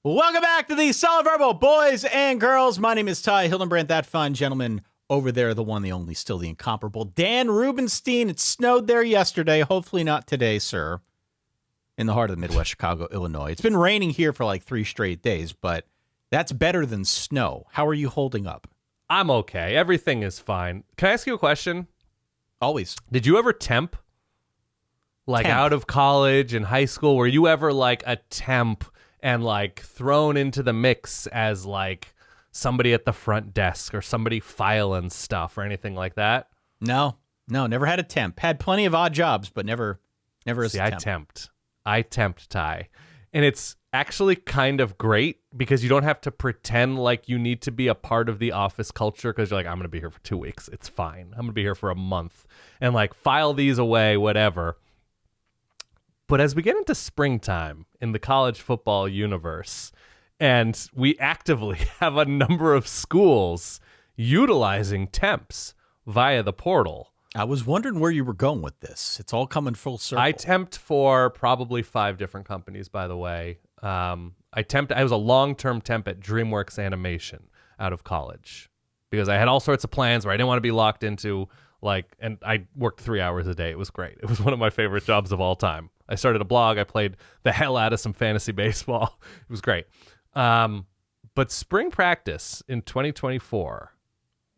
Welcome back to the Solid Verbal boys and girls. My name is Ty Hildenbrandt. That fine gentleman over there, the one, the only, still the incomparable Dan Rubenstein. It snowed there yesterday. Hopefully not today, sir. In the heart of the Midwest, Chicago, Illinois. It's been raining here for like 3 straight days, but that's better than snow. How are you holding up? I'm okay. Everything is fine. Can I ask you a question? Always. Did you ever temp? Like out of college and high school? Were you ever like a temp and like thrown into the mix as like somebody at the front desk or somebody filing stuff or anything like that? No, never had a temp. Had plenty of odd jobs, but never as a temp. I tempt, Ty. And it's actually kind of great because you don't have to pretend like you need to be a part of the office culture because you're like, I'm going to be here for 2 weeks. It's fine. I'm going to be here for a month and like file these away, whatever. But as we get into springtime in the college football universe, and we actively have a number of schools utilizing temps via the portal. I was wondering where you were going with this. It's all coming full circle. I temped for probably 5 different companies, by the way. I was a long-term temp at DreamWorks Animation out of college because I had all sorts of plans where I didn't want to be locked into and I worked 3 hours a day. It was great. It was one of my favorite jobs of all time. I started a blog. I played the hell out of some fantasy baseball. It was great. But spring practice in 2024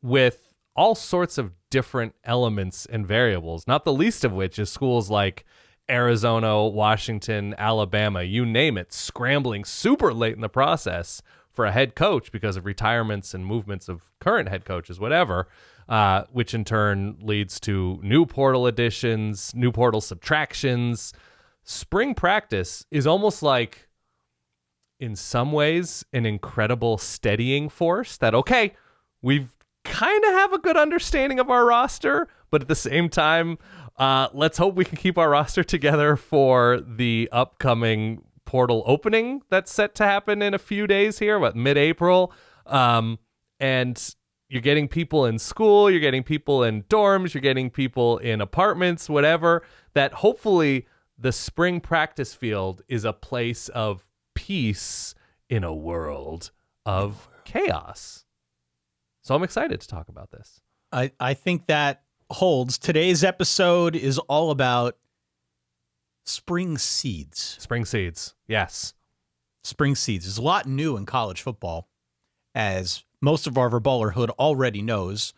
with all sorts of different elements and variables, not the least of which is schools like Arizona, Washington, Alabama, you name it, scrambling super late in the process for a head coach because of retirements and movements of current head coaches, whatever, which in turn leads to new portal additions, new portal subtractions. Spring practice is almost like, in some ways, an incredible steadying force that, okay, we've kind of have a good understanding of our roster, but at the same time, let's hope we can keep our roster together for the upcoming portal opening that's set to happen in a few days here, mid-April. And you're getting people in school, you're getting people in dorms, you're getting people in apartments, whatever, that hopefully the spring practice field is a place of peace in a world of chaos. So I'm excited to talk about this. I think that holds. Today's episode is all about spring seeds. Spring seeds, yes. Spring seeds. There's a lot new in college football, as most of our verballerhood already knows.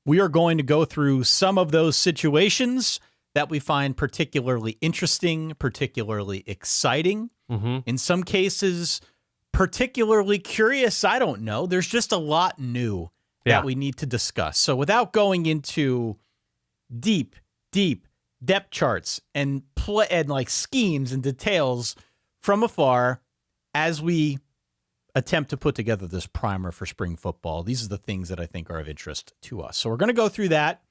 We are going to go through some of those situations that we find particularly interesting, particularly exciting. Mm-hmm. In some cases, particularly curious. I don't know. There's just a lot new that we need to discuss. So without going into deep depth charts and schemes and details from afar, as we attempt to put together this primer for spring football, these are the things that I think are of interest to us. So we're going to go through that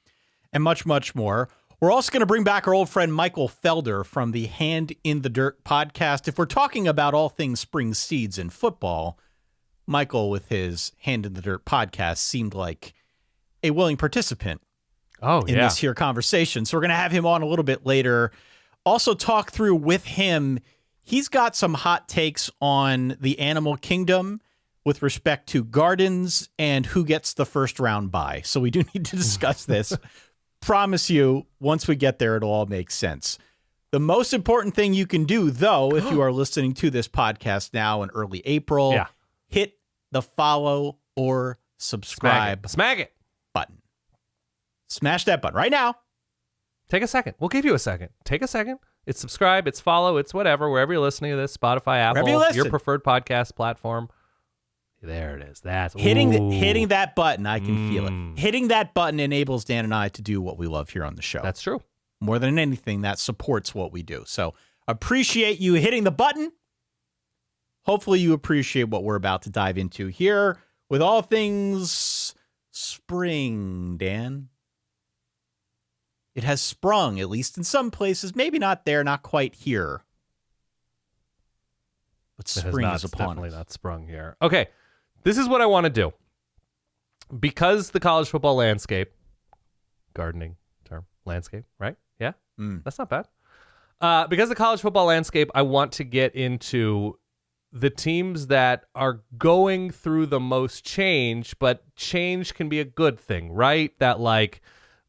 and much, much more. We're also going to bring back our old friend Michael Felder from the Hand in the Dirt podcast. If we're talking about all things spring seeds in football, Michael, with his Hand in the Dirt podcast, seemed like a willing participant in this here conversation. So we're going to have him on a little bit later. Also talk through with him. He's got some hot takes on the animal kingdom with respect to gardens and who gets the first round bye. So we do need to discuss this. Promise you, once we get there, it'll all make sense. The most important thing you can do, though, if you are listening to this podcast now in early April, hit the follow or subscribe Smack it button. Smash that button right now. Take a second. We'll give you a second. Take a second. It's subscribe, it's follow, it's whatever, wherever you're listening to this, Spotify, Apple, your preferred podcast platform. There it is. That's hitting that button. I can feel it. Hitting that button enables Dan and I to do what we love here on the show. That's true. More than anything, that supports what we do. So appreciate you hitting the button. Hopefully you appreciate what we're about to dive into here with all things spring, Dan. It has sprung, at least in some places. Maybe not there, not quite here. But spring is upon us. Definitely not sprung here. Okay. This is what I want to do. Because the college football landscape, gardening term, landscape, right? Yeah? That's not bad. Because the college football landscape, I want to get into the teams that are going through the most change, but change can be a good thing, right? That like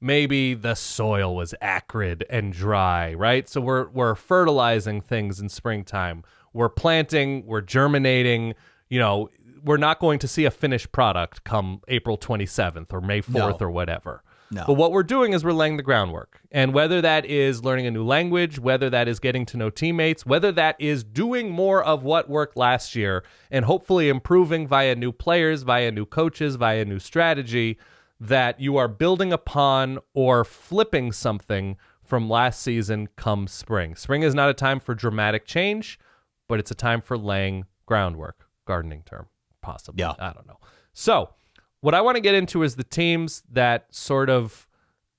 maybe the soil was acrid and dry, right? So we're fertilizing things in springtime. We're planting, we're germinating, we're not going to see a finished product come April 27th or May 4th or whatever. No. But what we're doing is we're laying the groundwork. And whether that is learning a new language, whether that is getting to know teammates, whether that is doing more of what worked last year and hopefully improving via new players, via new coaches, via new strategy, that you are building upon or flipping something from last season come spring. Spring is not a time for dramatic change, but it's a time for laying groundwork. Gardening term, possibly. Yeah. I don't know. So what I want to get into is the teams that sort of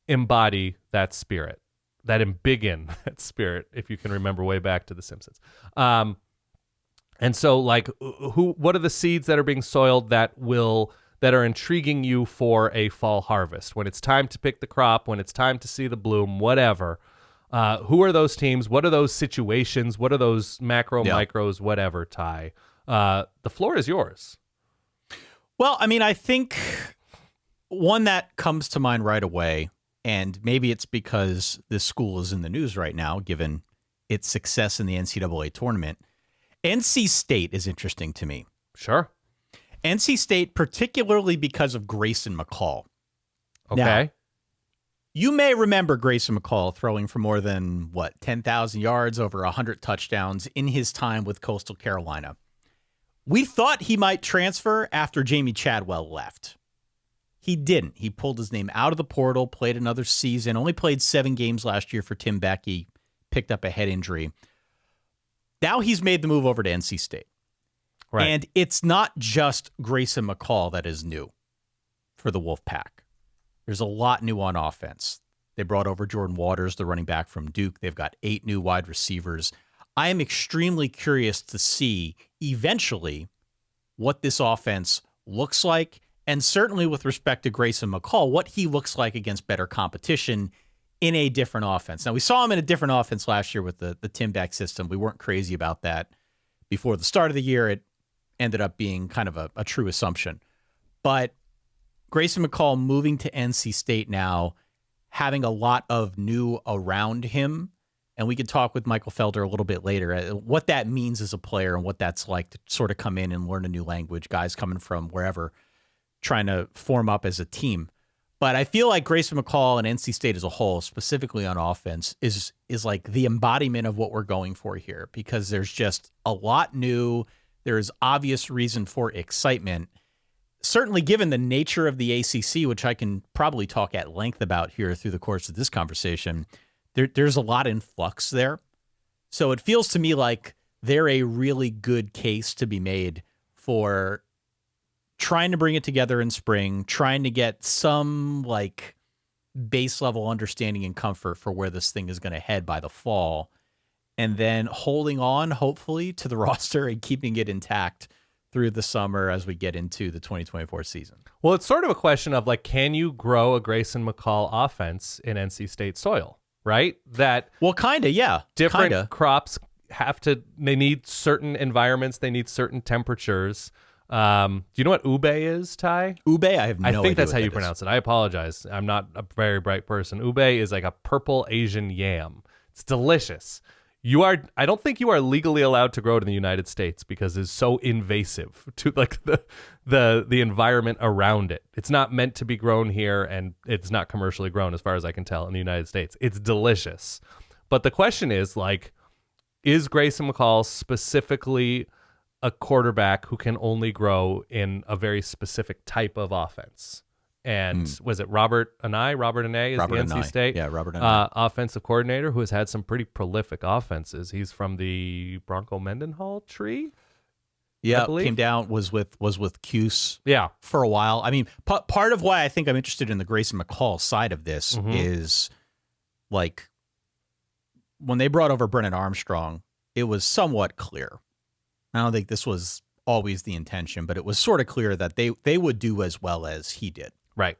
embody that spirit, that embiggen that spirit, if you can remember way back to The Simpsons. And so, like, what are the seeds that are being soiled that are intriguing you for a fall harvest? When it's time to pick the crop, when it's time to see the bloom, whatever. Who are those teams? What are those situations? What are those micros, whatever, Ty? The floor is yours. Well, I mean, I think one that comes to mind right away, and maybe it's because this school is in the news right now, given its success in the NCAA tournament. NC State is interesting to me. Sure. NC State, particularly because of Grayson McCall. Okay. Now, you may remember Grayson McCall throwing for more than, 10,000 yards, over 100 touchdowns in his time with Coastal Carolina. We thought he might transfer after Jamie Chadwell left. He didn't. He pulled his name out of the portal, played another season, only played 7 games last year for Tim Beckey, picked up a head injury. Now he's made the move over to NC State. Right. And it's not just Grayson McCall that is new for the Wolfpack. There's a lot new on offense. They brought over Jordan Waters, the running back from Duke. They've got 8 new wide receivers. I am extremely curious to see eventually what this offense looks like, and certainly with respect to Grayson McCall, what he looks like against better competition in a different offense. Now, we saw him in a different offense last year with the Tim Beck system. We weren't crazy about that before the start of the year. It ended up being kind of a true assumption. But Grayson McCall moving to NC State now, having a lot of new around him, and we could talk with Michael Felder a little bit later, what that means as a player and what that's like to sort of come in and learn a new language, guys coming from wherever, trying to form up as a team. But I feel like Grayson McCall and NC State as a whole, specifically on offense, is like the embodiment of what we're going for here, because there's just a lot new. There's obvious reason for excitement. Certainly given the nature of the ACC, which I can probably talk at length about here through the course of this conversation, there's a lot in flux there. So it feels to me like they're a really good case to be made for trying to bring it together in spring, trying to get some like base level understanding and comfort for where this thing is going to head by the fall, and then holding on, hopefully, to the roster and keeping it intact through the summer as we get into the 2024 season. Well, it's sort of a question of like, can you grow a Grayson McCall offense in NC State soil, right? Kind of, yeah. Different crops they need certain environments, they need certain temperatures. Do you know what ube is, Ty? Ube? I have no idea. I think that's how you pronounce it. I apologize. I'm not a very bright person. Ube is like a purple Asian yam. It's delicious. I don't think you are legally allowed to grow it in the United States because it's so invasive to like the environment around it. It's not meant to be grown here, and it's not commercially grown as far as I can tell in the United States. It's delicious. But the question is, like, is Grayson McCall specifically a quarterback who can only grow in a very specific type of offense? And was it Robert Anae is the NC State Robert Anae. Offensive coordinator who has had some pretty prolific offenses. He's from the Bronco Mendenhall tree. Yeah, came down, was with Cuse for a while. I mean, part of why I think I'm interested in the Grayson McCall side of this is, like, when they brought over Brennan Armstrong, it was somewhat clear. I don't think this was always the intention, but it was sort of clear that they would do as well as he did. Right.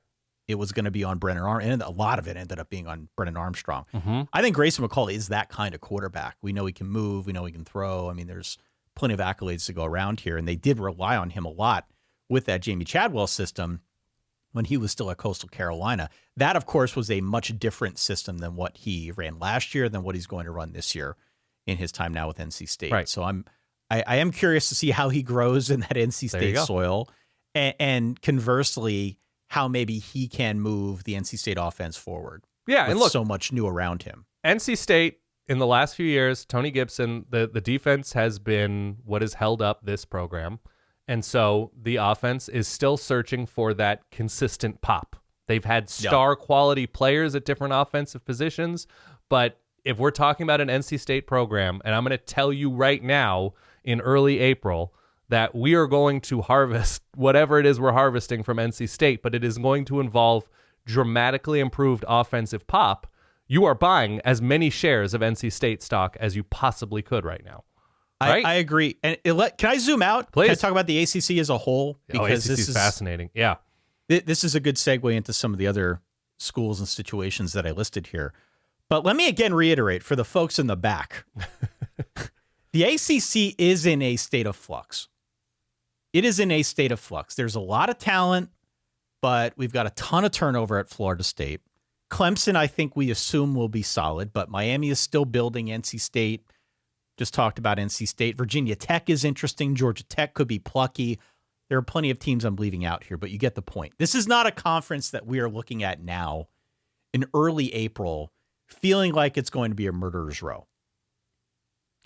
It was going to be on Brennan Armstrong, and a lot of it ended up being on Brennan Armstrong. Mm-hmm. I think Grayson McCall is that kind of quarterback. We know he can move. We know he can throw. I mean, there's plenty of accolades to go around here. And they did rely on him a lot with that Jamie Chadwell system when he was still at Coastal Carolina. That, of course, was a much different system than what he ran last year, than what he's going to run this year in his time now with NC State. Right. So I am curious to see how he grows in that NC State soil, and conversely, how maybe he can move the NC State offense forward. Yeah, and look, so much new around him. NC State, in the last few years, Tony Gibson, the defense has been what has held up this program. And so the offense is still searching for that consistent pop. They've had star quality players at different offensive positions. But if we're talking about an NC State program, and I'm going to tell you right now in early April that we are going to harvest whatever it is we're harvesting from NC State, but it is going to involve dramatically improved offensive pop, you are buying as many shares of NC State stock as you possibly could right now. Right? I agree. And can I zoom out? Please. Can I talk about the ACC as a whole? Because this is fascinating. Yeah. This is a good segue into some of the other schools and situations that I listed here. But let me again reiterate for the folks in the back. The ACC is in a state of flux. It is in a state of flux. There's a lot of talent, but we've got a ton of turnover at Florida State. Clemson, I think we assume, will be solid, but Miami is still building. NC State, just talked about NC State. Virginia Tech is interesting. Georgia Tech could be plucky. There are plenty of teams I'm leaving out here, but you get the point. This is not a conference that we are looking at now in early April, feeling like it's going to be a murderer's row.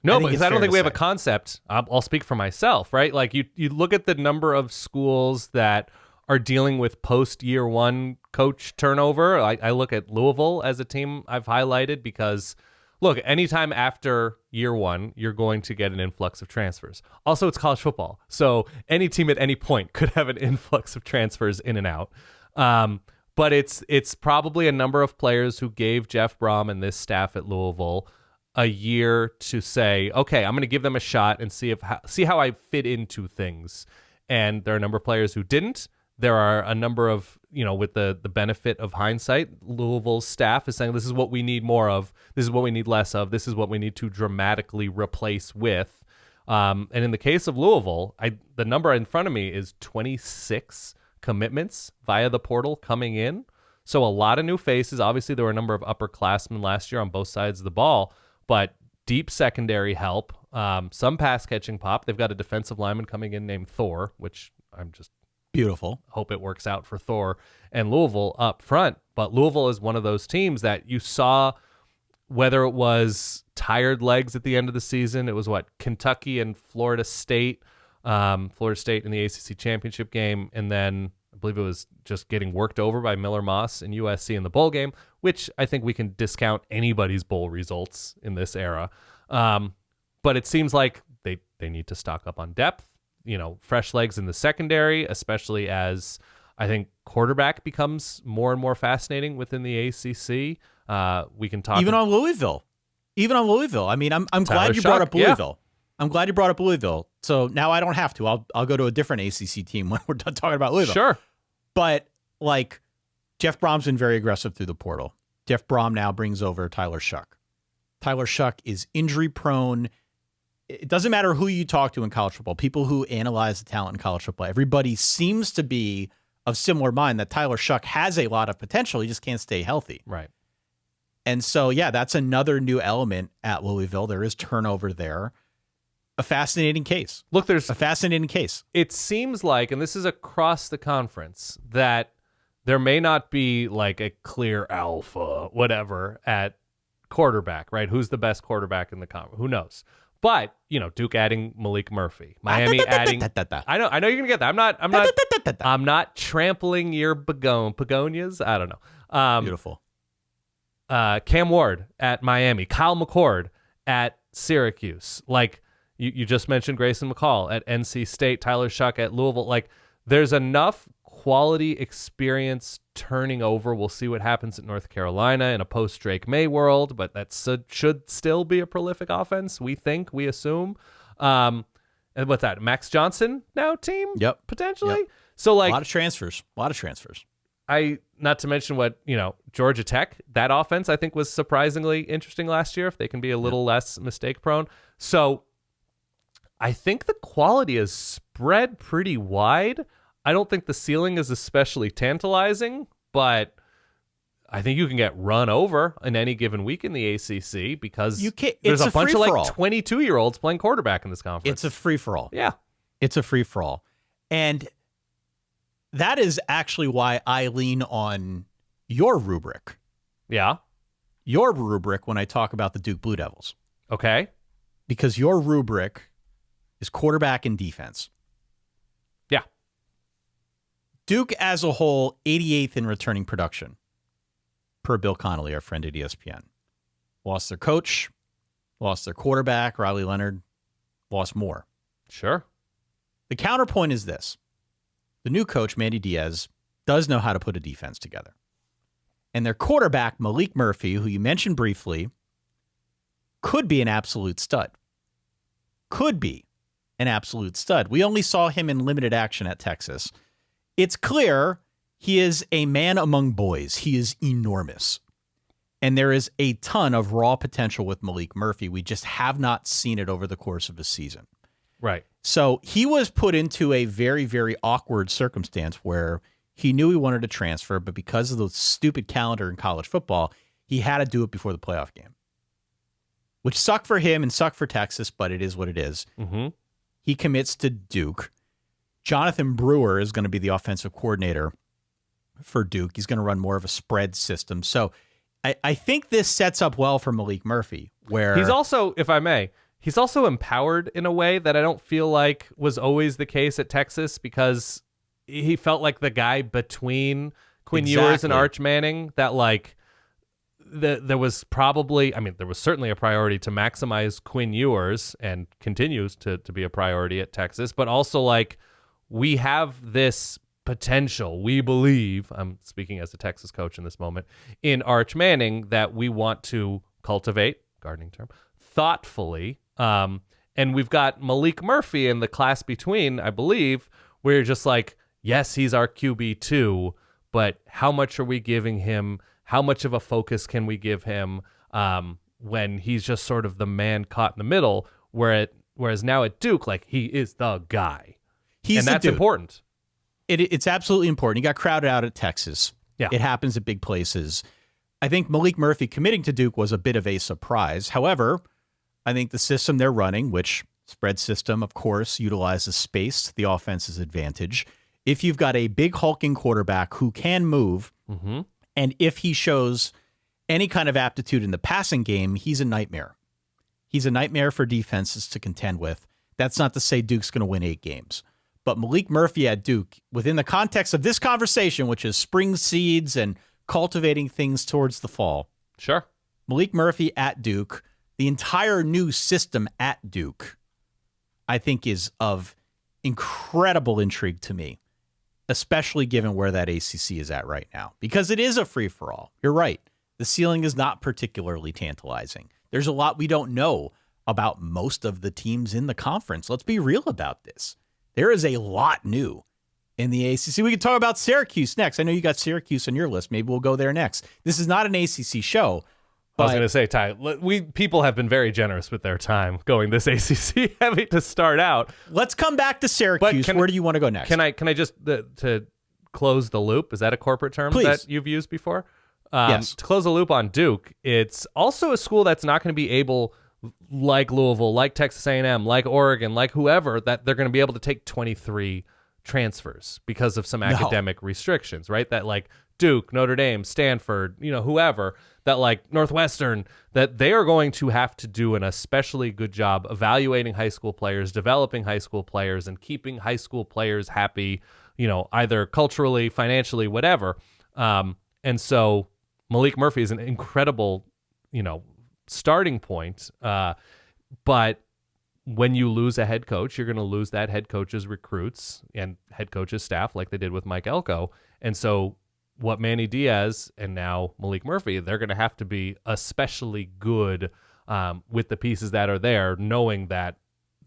No, because I don't think we have a concept. I'll speak for myself, right? Like you look at the number of schools that are dealing with post-year one coach turnover. I look at Louisville as a team I've highlighted because, look, anytime after year one, you're going to get an influx of transfers. Also, it's college football. So any team at any point could have an influx of transfers in and out. But it's probably a number of players who gave Jeff Brohm and this staff at Louisville a year to say, okay, I'm going to give them a shot and see how I fit into things. And there are a number of players who didn't. There are a number of, with the benefit of hindsight, Louisville's staff is saying, this is what we need more of. This is what we need less of. This is what we need to dramatically replace with. And in the case of Louisville, the number in front of me is 26 commitments via the portal coming in. So a lot of new faces. Obviously, there were a number of upperclassmen last year on both sides of the ball, but deep secondary help, some pass catching pop. They've got a defensive lineman coming in named Thor, which I'm just beautiful. Hope it works out for Thor and Louisville up front. But Louisville is one of those teams that you saw, whether it was tired legs at the end of the season, it was Kentucky and Florida State in the ACC championship game. And then I believe it was just getting worked over by Miller Moss and USC in the bowl game, which I think we can discount anybody's bowl results in this era. But it seems like they need to stock up on depth, fresh legs in the secondary, especially as I think quarterback becomes more and more fascinating within the ACC. We can talk even on Louisville. I mean, I'm glad you brought up Louisville. Yeah. I'm glad you brought up Louisville. So now I don't have to. I'll go to a different ACC team when we're done talking about Louisville. Sure. But Jeff Brom's been very aggressive through the portal. Jeff Brohm now brings over Tyler Shuck. Tyler Shuck is injury prone. It doesn't matter who you talk to in college football. People who analyze the talent in college football, everybody seems to be of similar mind that Tyler Shuck has a lot of potential. He just can't stay healthy. Right. And so, yeah, that's another new element at Louisville. There is turnover there. A fascinating case. Look, there's a fascinating case. It seems like, and this is across the conference, that there may not be a clear alpha, whatever, at quarterback, right? Who's the best quarterback in the conference? Who knows? But, Duke adding Malik Murphy, Miami adding. I know you're gonna get that. I'm not trampling your begonias. I don't know. Beautiful. Cam Ward at Miami, Kyle McCord at Syracuse. You just mentioned Grayson McCall at NC State, Tyler Shuck at Louisville. There's enough quality experience turning over. We'll see what happens at North Carolina in a post-Drake May world, but that should still be a prolific offense, we assume. And what's that, Max Johnson now team? Yep. Potentially? Yep. So, a lot of transfers. Not to mention what, Georgia Tech, that offense I think was surprisingly interesting last year, if they can be a little less mistake prone. So I think the quality is spread pretty wide. I don't think the ceiling is especially tantalizing, but I think you can get run over in any given week in the ACC because there's a bunch of like 22-year-olds playing quarterback in this conference. It's a free-for-all. Yeah. It's a free-for-all. And that is actually why I lean on your rubric. Yeah. Your rubric when I talk about the Duke Blue Devils. Okay. Because your rubric is quarterback and defense. Yeah. Duke as a whole, 88th in returning production, per Bill Connolly, our friend at ESPN. Lost their coach, lost their quarterback, Riley Leonard, lost more. Sure. The counterpoint is this. The new coach, Manny Diaz, does know how to put a defense together. And their quarterback, Malik Murphy, who you mentioned briefly, could be an absolute stud. Could be an absolute stud. We only saw him in limited action at Texas. It's clear he is a man among boys. He is enormous. And there is a ton of raw potential with Malik Murphy. We just have not seen it over the course of a season. Right. So he was put into a very, very awkward circumstance where he knew he wanted to transfer, but because of the stupid calendar in college football, he had to do it before the playoff game, which sucked for him and sucked for Texas, but it is what it is. Mm-hmm. He commits to Duke. Jonathan Brewer is going to be the offensive coordinator for Duke. He's going to run more of a spread system. So I think this sets up well for Malik Murphy, where he's also, if I may, he's also empowered in a way that I don't feel like was always the case at Texas, because he felt like the guy between Quinn Ewers and Arch Manning that like there was probably, I mean, there was certainly a priority to maximize Quinn Ewers and continues to be a priority at Texas, but also like we have this potential, we believe, I'm speaking as a Texas coach in this moment, in Arch Manning that we want to cultivate, gardening term, thoughtfully. And we've got Malik Murphy in the class between, I believe, where you're just like, yes, he's our QB too, but how much are we giving him? How much of a focus can we give him when he's just sort of the man caught in the middle, whereas now at Duke, like he is the guy. And that's important. It's absolutely important. He got crowded out at Texas. Yeah. It happens at big places. I think Malik Murphy committing to Duke was a bit of a surprise. However, I think the system they're running, which spread system, of course, utilizes space to the offense's advantage. If you've got a big hulking quarterback who can move, mm-hmm. and if he shows any kind of aptitude in the passing game, he's a nightmare. He's a nightmare for defenses to contend with. That's not to say Duke's going to win 8 games. But Malik Murphy at Duke, within the context of this conversation, which is spring seeds and cultivating things towards the fall. Sure. Malik Murphy at Duke, the entire new system at Duke, I think is of incredible intrigue to me, especially given where that ACC is at right now, because it is a free-for-all. You're right. The ceiling is not particularly tantalizing. There's a lot we don't know about most of the teams in the conference. Let's be real about this. There is a lot new in the ACC. We can talk about Syracuse next. I know you got Syracuse on your list. Maybe we'll go there next. This is not an ACC show. I was going to say, Ty, people have been very generous with their time going this ACC heavy to start out. Let's come back to Syracuse. Where do you want to go next? Can I just to close the loop? Is that a corporate term that you've used before? Yes. To close the loop on Duke, it's also a school that's not going to be able, like Louisville, like Texas A&M, like Oregon, like whoever, that they're going to be able to take 23 transfers because of some academic restrictions, right? That like Duke, Notre Dame, Stanford, whoever, that like Northwestern, that they are going to have to do an especially good job evaluating high school players, developing high school players, and keeping high school players happy, either culturally, financially, whatever. And so Malik Murphy is an incredible, starting point. But when you lose a head coach, you're going to lose that head coach's recruits and head coach's staff like they did with Mike Elko. And so what Manny Diaz and now Malik Murphy, they're going to have to be especially good with the pieces that are there, knowing that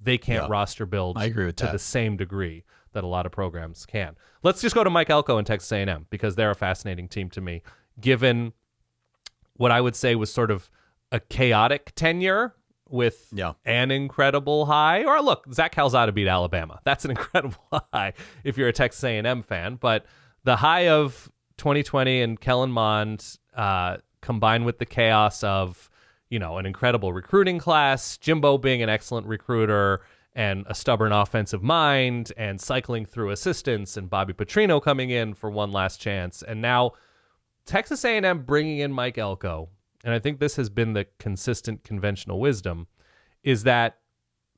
they can't roster build to the same degree that a lot of programs can. Let's just go to Mike Elko and Texas A&M because they're a fascinating team to me, given what I would say was sort of a chaotic tenure with an incredible high. Or look, Zach Calzada beat Alabama. That's an incredible high if you're a Texas A&M fan. But the high of 2020 and Kellen Mond combined with the chaos of, an incredible recruiting class, Jimbo being an excellent recruiter and a stubborn offensive mind and cycling through assistants and Bobby Petrino coming in for one last chance. And now Texas A&M bringing in Mike Elko. And I think this has been the consistent conventional wisdom, is that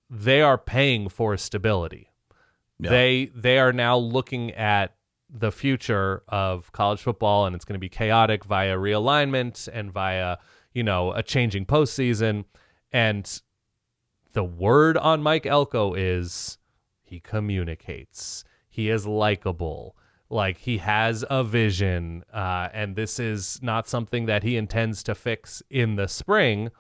they are paying for stability. Yeah. They are now looking at the future of college football, and it's going to be chaotic via realignment and via, a changing postseason. And the word on Mike Elko is he communicates. He is likable. Like, he has a vision, and this is not something that he intends to fix in the spring,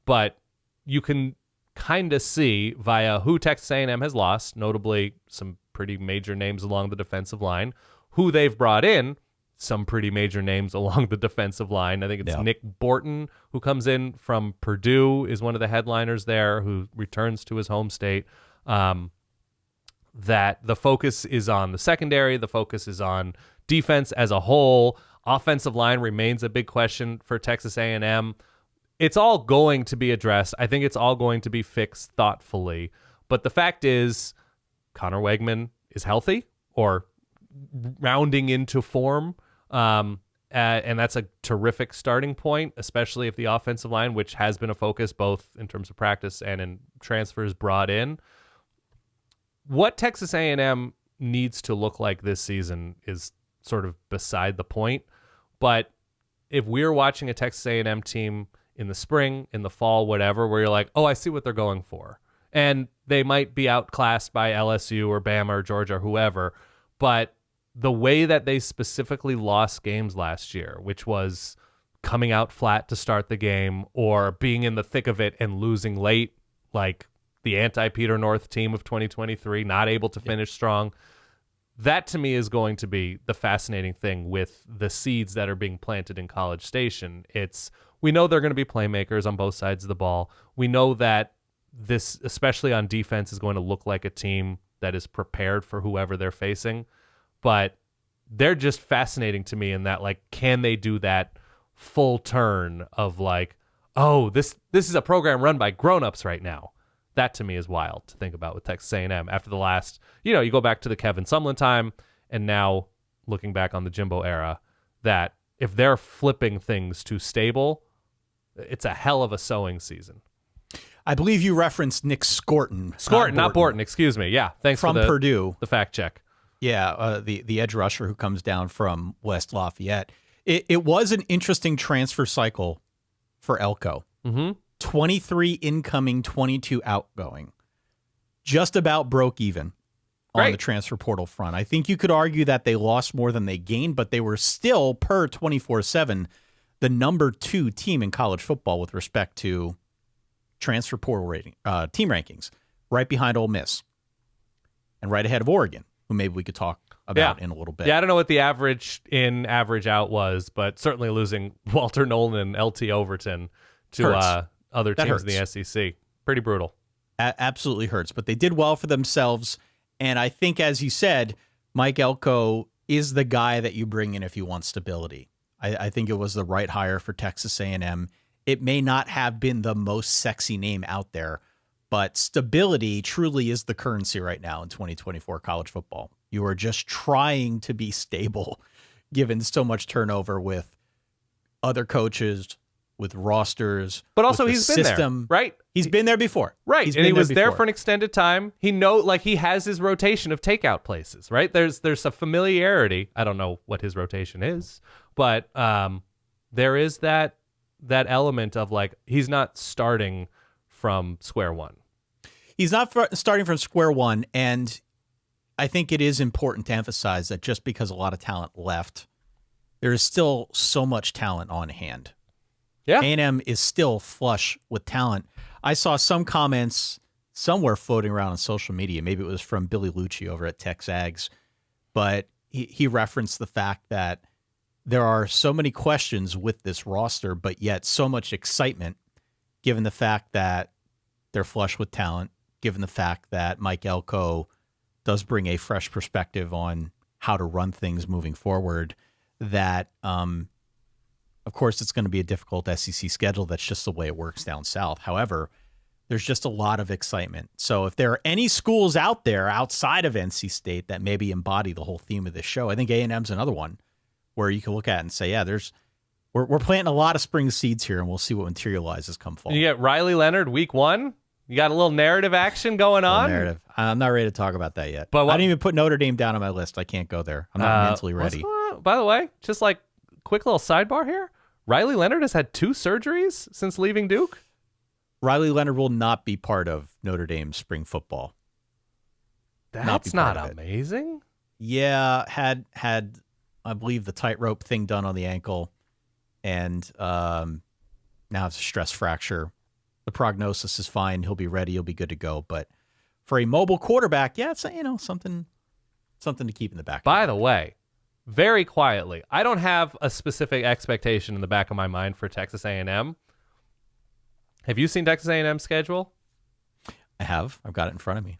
but you can kind of see via who Texas A&M has lost, notably some pretty major names along the defensive line, who they've brought in, some pretty major names along the defensive line. I think it's Nick Borton, who comes in from Purdue, is one of the headliners there, who returns to his home state. That the focus is on the secondary, the focus is on defense as a whole. Offensive line remains a big question for Texas A&M. It's all going to be addressed. I think it's all going to be fixed thoughtfully. But the fact is, Connor Wegman is healthy or rounding into form. And that's a terrific starting point, especially if the offensive line, which has been a focus both in terms of practice and in transfers brought in. What Texas A&M needs to look like this season is sort of beside the point. But if we're watching a Texas A&M team in the spring, in the fall, whatever, where you're like, oh, I see what they're going for. And they might be outclassed by LSU or Bama or Georgia or whoever. But the way that they specifically lost games last year, which was coming out flat to start the game or being in the thick of it and losing late, like the anti-Peter North team of 2023, not able to finish strong. That to me is going to be the fascinating thing with the seeds that are being planted in College Station. We know they're going to be playmakers on both sides of the ball. We know that this, especially on defense, is going to look like a team that is prepared for whoever they're facing. But they're just fascinating to me in that, like, can they do that full turn of like, oh, this is a program run by grown-ups right now. That to me is wild to think about with Texas A&M after the last, you go back to the Kevin Sumlin time and now looking back on the Jimbo era, that if they're flipping things to stable, it's a hell of a sowing season. I believe you referenced Nick Scorton. Not Borton, excuse me. Yeah, thanks from for Purdue. The fact check. Yeah, the edge rusher who comes down from West Lafayette. It was an interesting transfer cycle for Elko. Mm-hmm. 23 incoming, 22 outgoing. Just about broke even on the transfer portal front. I think you could argue that they lost more than they gained, but they were still, per 24/7, the number 2 team in college football with respect to transfer portal rating, team rankings, right behind Ole Miss and right ahead of Oregon, who maybe we could talk about in a little bit. Yeah, I don't know what the average in, average out was, but certainly losing Walter Nolan and LT Overton to other teams in the SEC. Pretty brutal. Absolutely hurts, but they did well for themselves. And I think, as you said, Mike Elko is the guy that you bring in if you want stability. I think it was the right hire for Texas A&M. It may not have been the most sexy name out there, but stability truly is the currency right now in 2024 college football. You are just trying to be stable, given so much turnover with other coaches, with rosters, but also with he's the been system. There, right? He's been there before, right? And he was there for an extended time. He he has his rotation of takeout places, right? There's a familiarity. I don't know what his rotation is, but there is that element of like he's not starting from square one. He's not starting from square one, and I think it is important to emphasize that just because a lot of talent left, there is still so much talent on hand. Yeah. A&M is still flush with talent. I saw some comments somewhere floating around on social media. Maybe it was from Billy Lucci over at TexAgs, but he referenced the fact that there are so many questions with this roster, but yet so much excitement given the fact that they're flush with talent, given the fact that Mike Elko does bring a fresh perspective on how to run things moving forward, that, of course, it's going to be a difficult SEC schedule. That's just the way it works down south. However, there's just a lot of excitement. So if there are any schools out there outside of NC State that maybe embody the whole theme of this show, I think A&M's another one where you can look at and say, yeah, we're planting a lot of spring seeds here, and we'll see what materializes come fall. You get Riley Leonard week 1. You got a little narrative action going on. Narrative. I'm not ready to talk about that yet. But I didn't even put Notre Dame down on my list. I can't go there. I'm not mentally ready. By the way, just like quick little sidebar here, Riley Leonard has had 2 surgeries since leaving Duke. Riley Leonard will not be part of Notre Dame's spring football. That's not amazing. Yeah, had I believe the tightrope thing done on the ankle, and now it's a stress fracture. The prognosis is fine. He'll be ready. He'll be good to go. But for a mobile quarterback, yeah, it's something to keep in the back. By the way, very quietly, I don't have a specific expectation in the back of my mind for Texas A&M. Have you seen Texas A&M's schedule? I have. I've got it in front of me.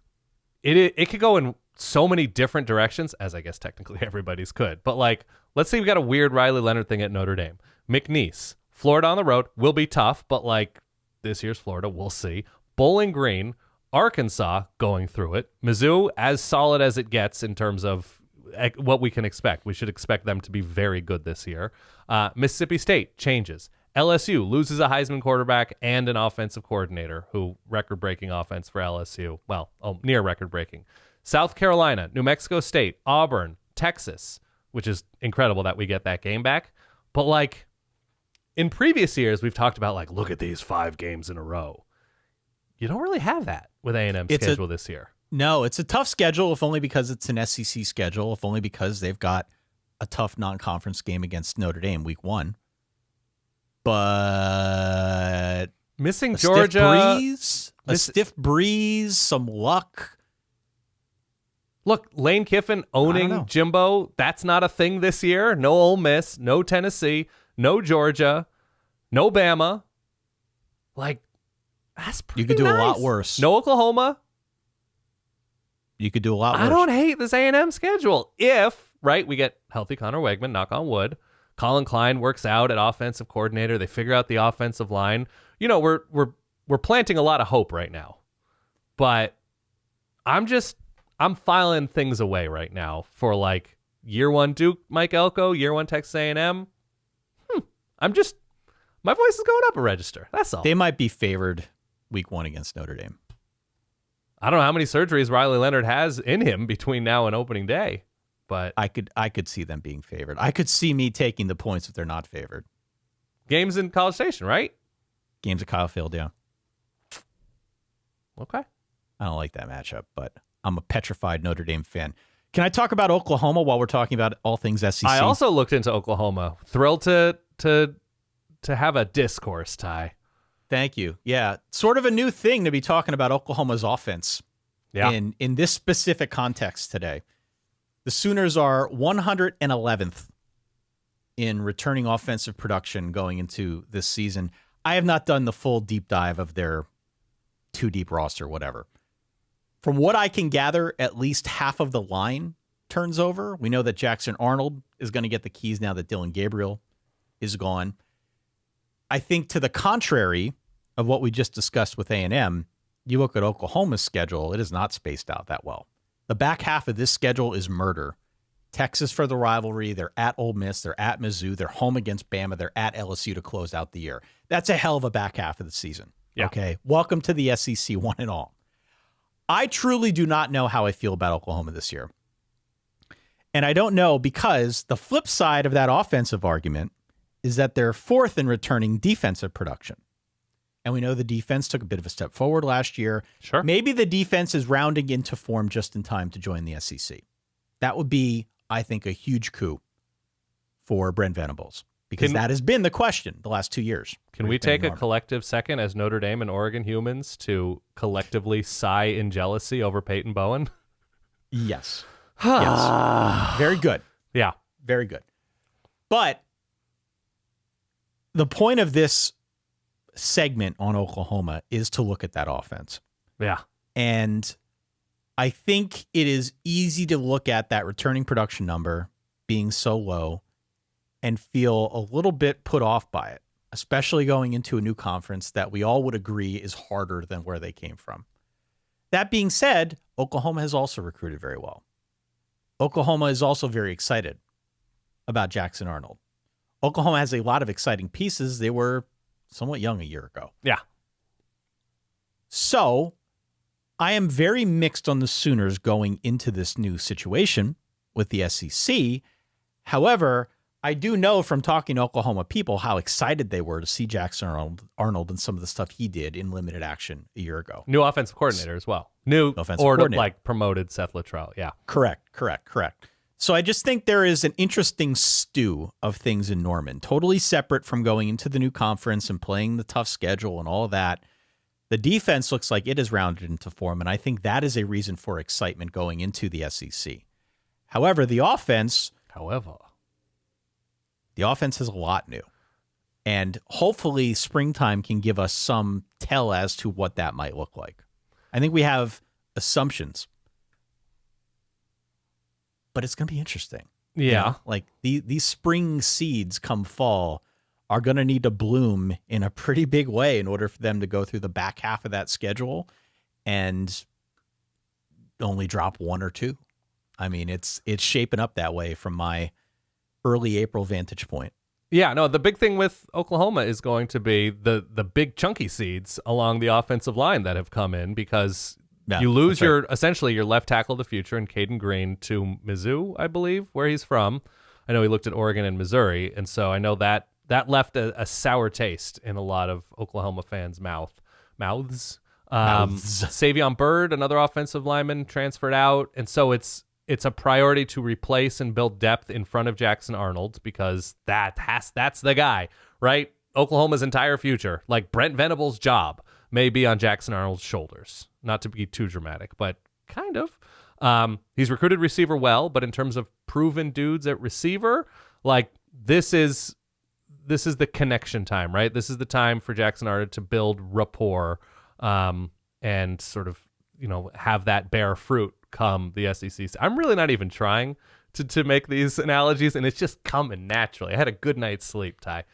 It could go in so many different directions, as I guess technically everybody's could. But like, let's say we got a weird Riley Leonard thing at Notre Dame. McNeese, Florida on the road will be tough, but like this year's Florida, we'll see. Bowling Green, Arkansas going through it. Mizzou, as solid as it gets in terms of what we can expect. We should expect them to be very good this year. Mississippi State changes. LSU loses a Heisman quarterback and an offensive coordinator who record-breaking offense for LSU. Well, near record-breaking. South Carolina, New Mexico State, Auburn, Texas, which is incredible that we get that game back. But like in previous years, we've talked about like, look at these 5 games in a row. You don't really have that with A&M's schedule this year. No, it's a tough schedule, if only because it's an SEC schedule, if only because they've got a tough non-conference game against Notre Dame week 1. But missing Georgia, a stiff breeze, some luck. Look, Lane Kiffin owning Jimbo, that's not a thing this year. No Ole Miss, no Tennessee, no Georgia, no Bama. Like, that's pretty You could do nice. a lot worse. No Oklahoma. You could do a lot worse. I don't hate this A&M schedule. If, right, we get healthy Connor Wegman, knock on wood. Colin Klein works out at offensive coordinator. They figure out the offensive line. You know, we're planting a lot of hope right now. But I'm filing things away right now for like year 1 Duke, Mike Elko, year 1 Texas A&M. My voice is going up a register. That's all. They might be favored week 1 against Notre Dame. I don't know how many surgeries Riley Leonard has in him between now and opening day. But I could see them being favored. I could see me taking the points if they're not favored. Games in College Station, right? Games at Kyle Field, yeah. Okay. I don't like that matchup, but I'm a petrified Notre Dame fan. Can I talk about Oklahoma while we're talking about all things SEC? I also looked into Oklahoma. Thrilled to have a discourse, Ty. Thank you. Yeah, sort of a new thing to be talking about Oklahoma's offense in this specific context today. The Sooners are 111th in returning offensive production going into this season. I have not done the full deep dive of their 2-deep roster, whatever. From what I can gather, at least half of the line turns over. We know that Jackson Arnold is going to get the keys now that Dylan Gabriel is gone. I think to the contrary of what we just discussed with A&M, you look at Oklahoma's schedule, it is not spaced out that well. The back half of this schedule is murder. Texas for the rivalry. They're at Ole Miss. They're at Mizzou. They're home against Bama. They're at LSU to close out the year. That's a hell of a back half of the season. Yeah. Okay. Welcome to the SEC, one and all. I truly do not know how I feel about Oklahoma this year. And I don't know because the flip side of that offensive argument is that they're 4th in returning defensive production. And we know the defense took a bit of a step forward last year. Sure. Maybe the defense is rounding into form just in time to join the SEC. That would be, I think, a huge coup for Brent Venables because that has been the question the last 2 years. Can we take a collective second as Notre Dame and Oregon humans to sigh in jealousy over Peyton Bowen? Yes. Yes. Very good. Yeah. Very good. But the point of this segment on Oklahoma is to look at that offense. Yeah. And I think it is easy to look at that returning production number being so low and feel a little bit put off by it, especially going into a new conference that we all would agree is harder than where they came from. That being said, Oklahoma has also recruited very well. Oklahoma is also very excited about Jackson Arnold. Oklahoma has a lot of exciting pieces. They were somewhat young a year ago. Yeah. So I am very mixed on the Sooners going into this new situation with the SEC. However, I do know from talking to Oklahoma people how excited they were to see Jackson Arnold and some of the stuff he did in limited action a year ago. New offensive coordinator as well. New offensive coordinator. Like promoted Seth Luttrell. Yeah. Correct. So I just think there is an interesting stew of things in Norman, totally separate from going into the new conference and playing the tough schedule and all of that. The defense looks like it is rounded into form, and I think that is a reason for excitement going into the SEC. However, the offense has a lot new, and hopefully springtime can give us some tell as to what that might look like. I think we have assumptions, but it's going to be interesting. Yeah. You know, like these spring seeds come fall are going to need to bloom in a pretty big way in order for them to go through the back half of that schedule and only drop one or two. I mean, it's shaping up that way from my early April vantage point. Yeah, no, the big thing with Oklahoma is going to be the big chunky seeds along the offensive line that have come in, because you lose essentially your left tackle of the future in Caden Green to Mizzou, I believe, where he's from. I know he looked at Oregon and Missouri, and so I know that left a sour taste in a lot of Oklahoma fans' mouths. Savion Byrd, another offensive lineman, transferred out, and so it's a priority to replace and build depth in front of Jackson Arnold, because that's the guy, right? Oklahoma's entire future, like Brent Venables' job, may be on Jackson Arnold's shoulders. Not to be too dramatic, but kind of. He's recruited receiver well, but in terms of proven dudes at receiver, like this is the connection time, right? This is the time for Jackson Arnold to build rapport and sort of, have that bear fruit come the SEC. I'm really not even trying to make these analogies, and it's just coming naturally. I had a good night's sleep, Ty.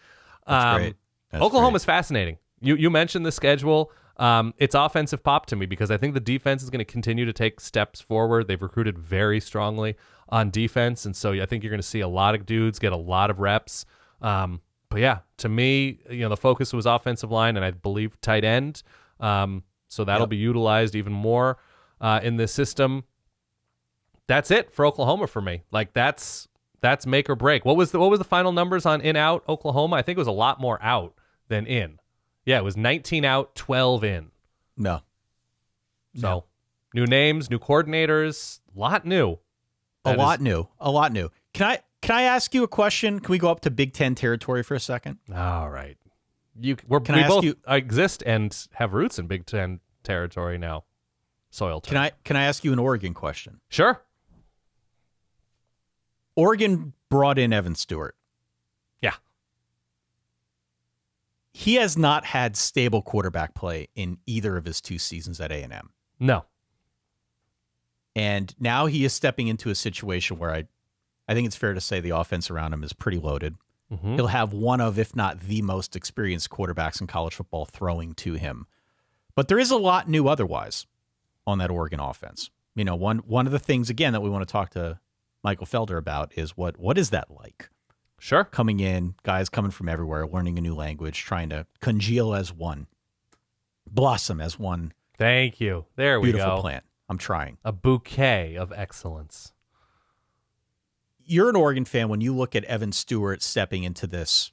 That's great. Oklahoma's fascinating. You mentioned the schedule. It's offensive pop to me, because I think the defense is going to continue to take steps forward. They've recruited very strongly on defense, and so I think you're going to see a lot of dudes get a lot of reps. But yeah, to me, the focus was offensive line, and I believe tight end. So that'll be utilized even more in this system. That's it for Oklahoma for me. Like that's make or break. What was the final numbers on in out Oklahoma? I think it was a lot more out than in. Yeah, it was 19 out, 12 in. No. So new names, new coordinators, a lot new. A lot new. Can I ask you a question? Can we go up to Big Ten territory for a second? All right. We both exist and have roots in Big Ten territory now. Soil time. Can I ask you an Oregon question? Sure. Oregon brought in Evan Stewart. Yeah. He has not had stable quarterback play in either of his 2 seasons at A&M. No. And now he is stepping into a situation where I think it's fair to say the offense around him is pretty loaded. Mm-hmm. He'll have one of, if not the most experienced quarterbacks in college football throwing to him. But there is a lot new otherwise on that Oregon offense. One of the things, again, that we want to talk to Michael Felder about is what is that like? Sure. Coming in, guys coming from everywhere, learning a new language, trying to congeal as one, blossom as one. Thank you. There we go. Beautiful plant. I'm trying. A bouquet of excellence. You're an Oregon fan. When you look at Evan Stewart stepping into this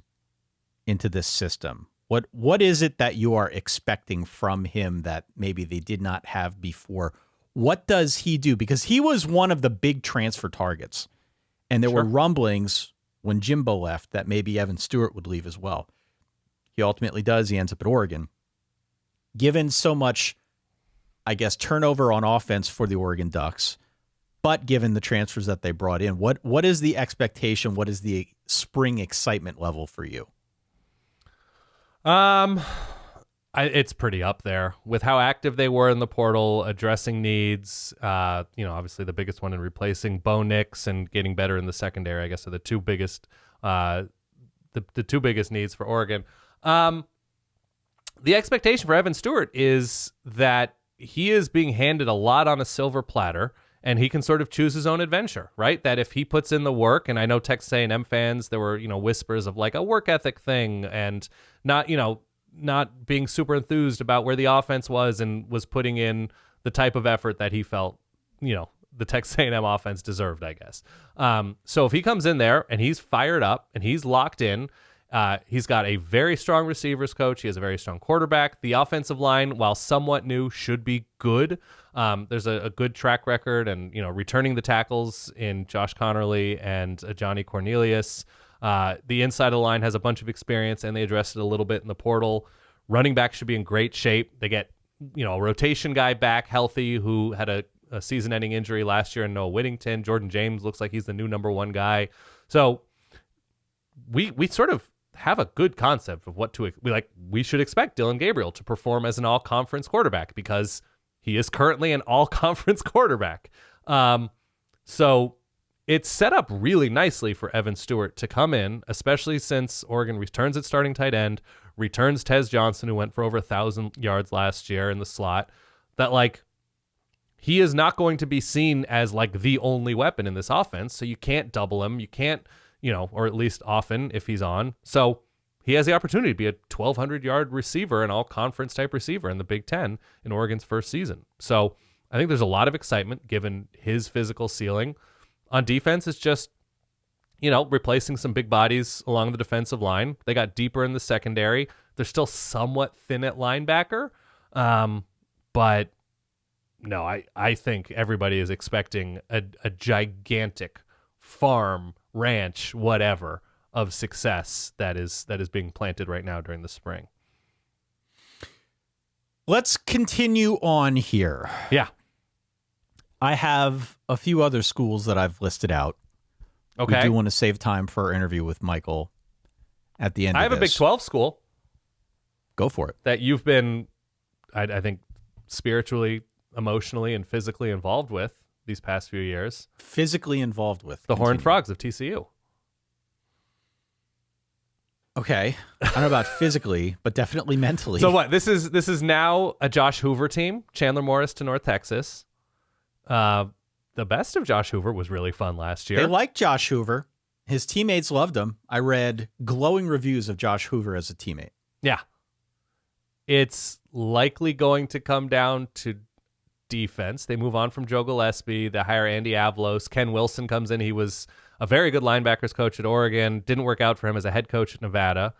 system, what is it that you are expecting from him that maybe they did not have before? What does he do? Because he was one of the big transfer targets, and there were rumblings when Jimbo left that maybe Evan Stewart would leave as well. He ultimately does. He ends up at Oregon. Given so much, I guess, turnover on offense for the Oregon Ducks, but given the transfers that they brought in, what is the expectation? What is the spring excitement level for you? It's pretty up there with how active they were in the portal, addressing needs. Obviously the biggest one in replacing Bo Nix and getting better in the secondary, I guess, are the two biggest, the two biggest needs for Oregon. The expectation for Evan Stewart is that he is being handed a lot on a silver platter, and he can sort of choose his own adventure, right? That if he puts in the work, and I know Texas A&M fans, there were, whispers of like a work ethic thing and not being super enthused about where the offense was and was putting in the type of effort that he felt, the Texas A&M offense deserved, I guess. So if he comes in there and he's fired up and he's locked in, he's got a very strong receivers coach. He has a very strong quarterback. The offensive line, while somewhat new, should be good. There's a good track record and, returning the tackles in Josh Connerly and Johnny Cornelius. The inside of the line has a bunch of experience, and they addressed it a little bit in the portal. Running back should be in great shape. They get, a rotation guy back healthy who had a season-ending injury last year in Noah Whittington. Jordan James looks like he's the new number one guy. So we sort of have a good concept of what to we should expect Dylan Gabriel to perform as an all-conference quarterback because he is currently an all-conference quarterback. So it's set up really nicely for Evan Stewart to come in, especially since Oregon returns its starting tight end, returns Tez Johnson, who went for over 1,000 yards last year in the slot, that he is not going to be seen as the only weapon in this offense. So you can't double him. You can't, or at least often if he's on. So he has the opportunity to be a 1,200-yard receiver, an all-conference type receiver in the Big Ten in Oregon's first season. So I think there's a lot of excitement given his physical ceiling. On defense, it's just, replacing some big bodies along the defensive line. They got deeper in the secondary. They're still somewhat thin at linebacker. But no, I think everybody is expecting a gigantic farm, ranch, whatever, of success that is being planted right now during the spring. Let's continue on here. Yeah. I have a few other schools that I've listed out. Okay. We do want to save time for our interview with Michael at the end of this. I have a Big 12 school. Go for it. That you've been, I think, spiritually, emotionally, and physically involved with these past few years. Physically involved with. The Horned Frogs of TCU. Okay. I don't know about physically, but definitely mentally. So what? This is now a Josh Hoover team. Chandler Morris to North Texas. The best of Josh Hoover was really fun last year. They liked Josh Hoover. His teammates loved him. I read glowing reviews of Josh Hoover as a teammate. Yeah. It's likely going to come down to defense. They move on from Joe Gillespie. They hire Andy Avalos. Ken Wilson comes in. He was a very good linebackers coach at Oregon. Didn't work out for him as a head coach at Nevada.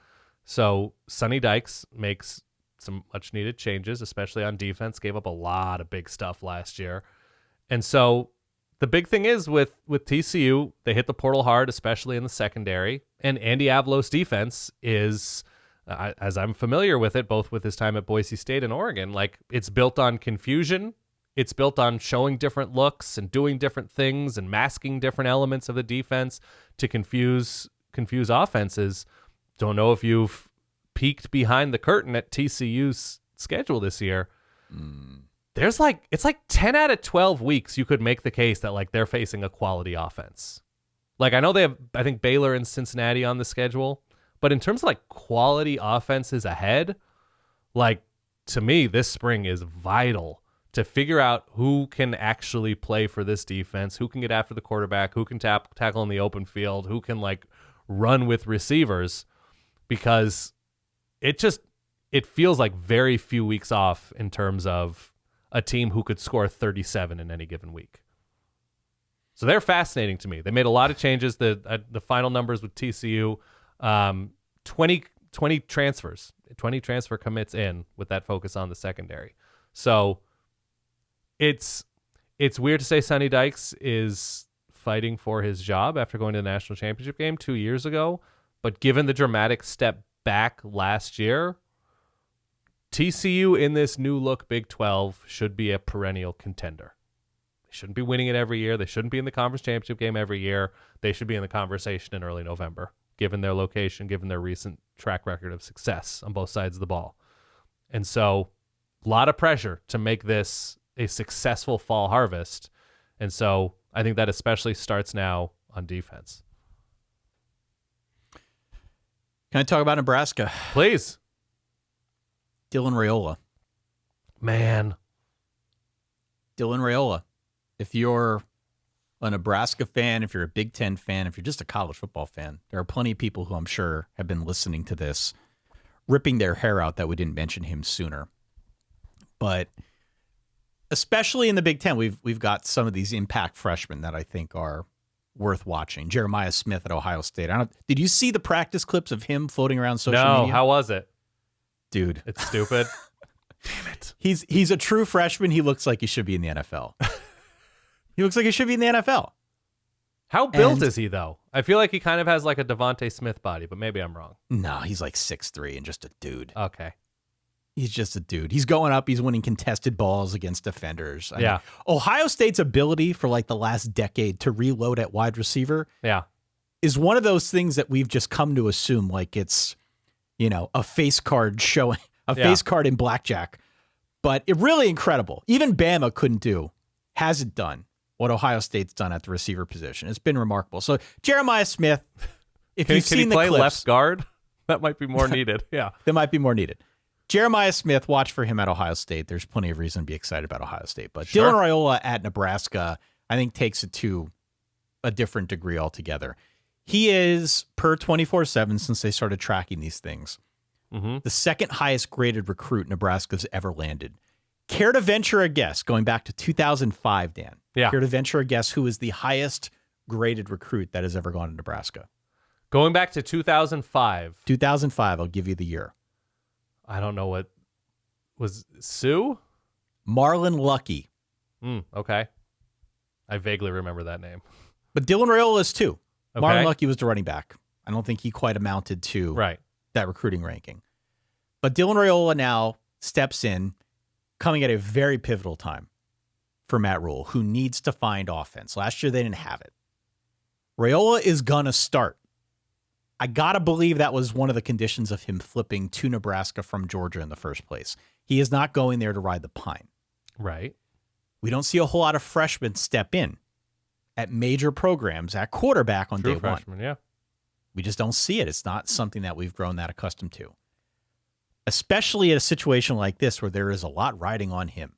So Sonny Dykes makes some much needed changes, especially on defense. Gave up a lot of big stuff last year. And so the big thing is with TCU, they hit the portal hard, especially in the secondary. And Andy Avalos' defense is, as I'm familiar with it, both with his time at Boise State and Oregon, it's built on confusion. It's built on showing different looks and doing different things and masking different elements of the defense to confuse offenses. Don't know if you've peeked behind the curtain at TCU's schedule this year. There's it's 10 out of 12 weeks you could make the case that they're facing a quality offense. I know they have, I think, Baylor and Cincinnati on the schedule, but in terms of quality offenses ahead, to me, this spring is vital to figure out who can actually play for this defense, who can get after the quarterback, who can tackle in the open field, who can run with receivers, because it feels like very few weeks off in terms of a team who could score 37 in any given week. So they're fascinating to me. They made a lot of changes. The final numbers with TCU, 20 transfers, 20 transfer commits in with that focus on the secondary. So it's weird to say Sonny Dykes is fighting for his job after going to the national championship game 2 years ago. But given the dramatic step back last year, TCU in this new look Big 12 should be a perennial contender. They shouldn't be winning it every year. They shouldn't be in the conference championship game every year. They should be in the conversation in early November, given their location, given their recent track record of success on both sides of the ball. And so a lot of pressure to make this a successful fall harvest. And so I think that especially starts now on defense. Can I talk about Nebraska? Please. Dylan Raiola. Man. Dylan Raiola. If you're a Nebraska fan, if you're a Big Ten fan, if you're just a college football fan, there are plenty of people who I'm sure have been listening to this, ripping their hair out that we didn't mention him sooner. But especially in the Big Ten, we've got some of these impact freshmen that I think are worth watching. Jeremiah Smith at Ohio State. Did you see the practice clips of him floating around social media? No, how was it? Dude. It's stupid. Damn it. He's a true freshman. He looks like he should be in the NFL. He looks like he should be in the NFL. How built is he, though? I feel like he kind of has like a Devontae Smith body, but maybe I'm wrong. No, he's like 6'3" and just a dude. Okay. He's just a dude. He's going up. He's winning contested balls against defenders. I Yeah. mean, Ohio State's ability for like the last decade to reload at wide receiver is one of those things that we've just come to assume like it's, a face card showing, face card in blackjack. But it really incredible. Even Bama hasn't done what Ohio State's done at the receiver position. It's been remarkable. So Jeremiah Smith, if you've seen the clips. Can he play left guard? That might be more needed. Yeah. That might be more needed. Jeremiah Smith, watch for him at Ohio State. There's plenty of reason to be excited about Ohio State. But sure. Dylan Raiola at Nebraska, I think, takes it to a different degree altogether. He is, per 24/7, since they started tracking these things, the second highest graded recruit Nebraska's ever landed. Care to venture a guess, going back to 2005, Dan? Yeah. Care to venture a guess who is the highest graded recruit that has ever gone to Nebraska? Going back to 2005. 2005, I'll give you the year. I don't know what was Sue? Marlon Lucky. Okay. I vaguely remember that name. But Dylan Raiola is too. Okay. Marlon Lucky was the running back. I don't think he quite amounted to that recruiting ranking. But Dylan Raiola now steps in, coming at a very pivotal time for Matt Rule, who needs to find offense. Last year, they didn't have it. Raiola is going to start. I got to believe that was one of the conditions of him flipping to Nebraska from Georgia in the first place. He is not going there to ride the pine. Right. We don't see a whole lot of freshmen step in at major programs at quarterback on day freshman, one. Yeah. We just don't see it. It's not something that we've grown that accustomed to, especially at a situation like this where there is a lot riding on him.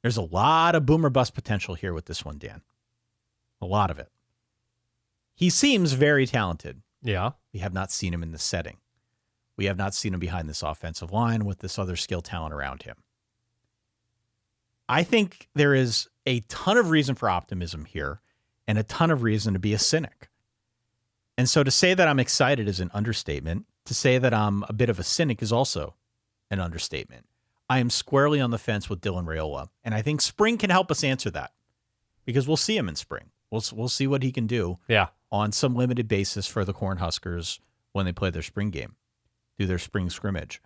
There's a lot of boomer bust potential here with this one, Dan. A lot of it. He seems very talented. Yeah. We have not seen him in this setting. We have not seen him behind this offensive line with this other skill talent around him. I think there is a ton of reason for optimism here and a ton of reason to be a cynic. And so to say that I'm excited is an understatement. To say that I'm a bit of a cynic is also an understatement. I am squarely on the fence with Dylan Raiola, and I think spring can help us answer that because we'll see him in spring. We'll see what he can do on some limited basis for the Cornhuskers when they play their spring game, do their spring scrimmage.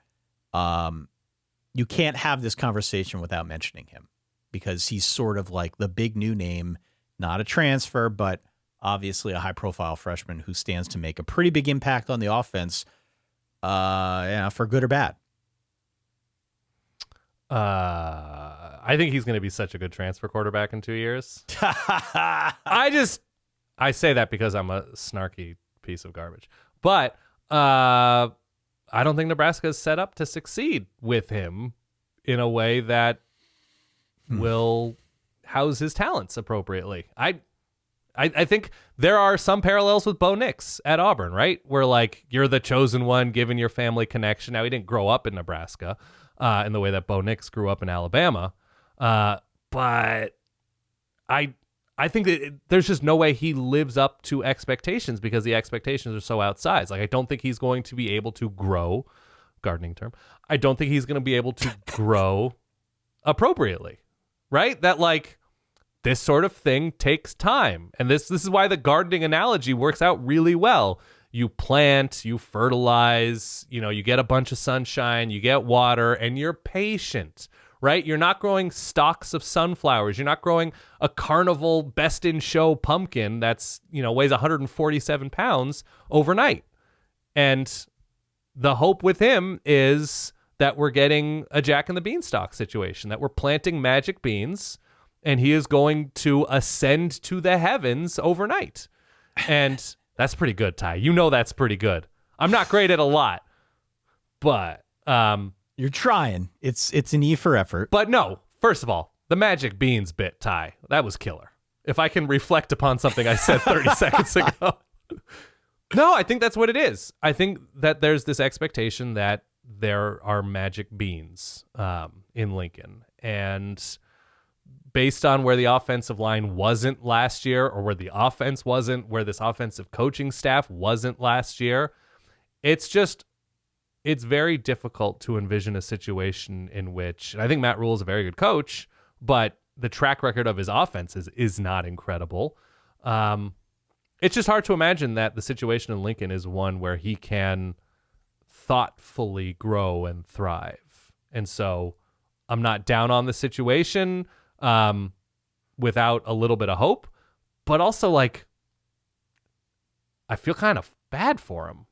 You can't have this conversation without mentioning him because he's sort of like the big new name, not a transfer, but obviously a high-profile freshman who stands to make a pretty big impact on the offense, for good or bad. I think he's going to be such a good transfer quarterback in 2 years. I say that because I'm a snarky piece of garbage. But I don't think Nebraska is set up to succeed with him in a way that will house his talents appropriately. I think there are some parallels with Bo Nix at Auburn, right? Where like you're the chosen one given your family connection. Now he didn't grow up in Nebraska in the way that Bo Nix grew up in Alabama. But I think that there's just no way he lives up to expectations because the expectations are so outsized. Like I don't think he's going to be able to grow, gardening term. I don't think he's going to be able to grow appropriately, right? That like this sort of thing takes time. And this is why the gardening analogy works out really well. You plant, you fertilize, you get a bunch of sunshine, you get water, and you're patient, right? You're not growing stalks of sunflowers. You're not growing a carnival best in show pumpkin that's, weighs 147 pounds overnight. And the hope with him is that we're getting a Jack and the Beanstalk situation, that we're planting magic beans and he is going to ascend to the heavens overnight. And that's pretty good, Ty. You know that's pretty good. I'm not great at a lot, but you're trying. It's an E for effort. But no, first of all, the magic beans bit, Ty, that was killer. If I can reflect upon something I said 30 seconds ago. No, I think that's what it is. I think that there's this expectation that there are magic beans in Lincoln. And based on where the offensive line wasn't last year, or where the offense wasn't, where this offensive coaching staff wasn't last year, it's very difficult to envision a situation in which, and I think Matt Rule is a very good coach, but the track record of his offense is not incredible. It's just hard to imagine that the situation in Lincoln is one where he can thoughtfully grow and thrive. And so I'm not down on the situation without a little bit of hope, but also like I feel kind of bad for him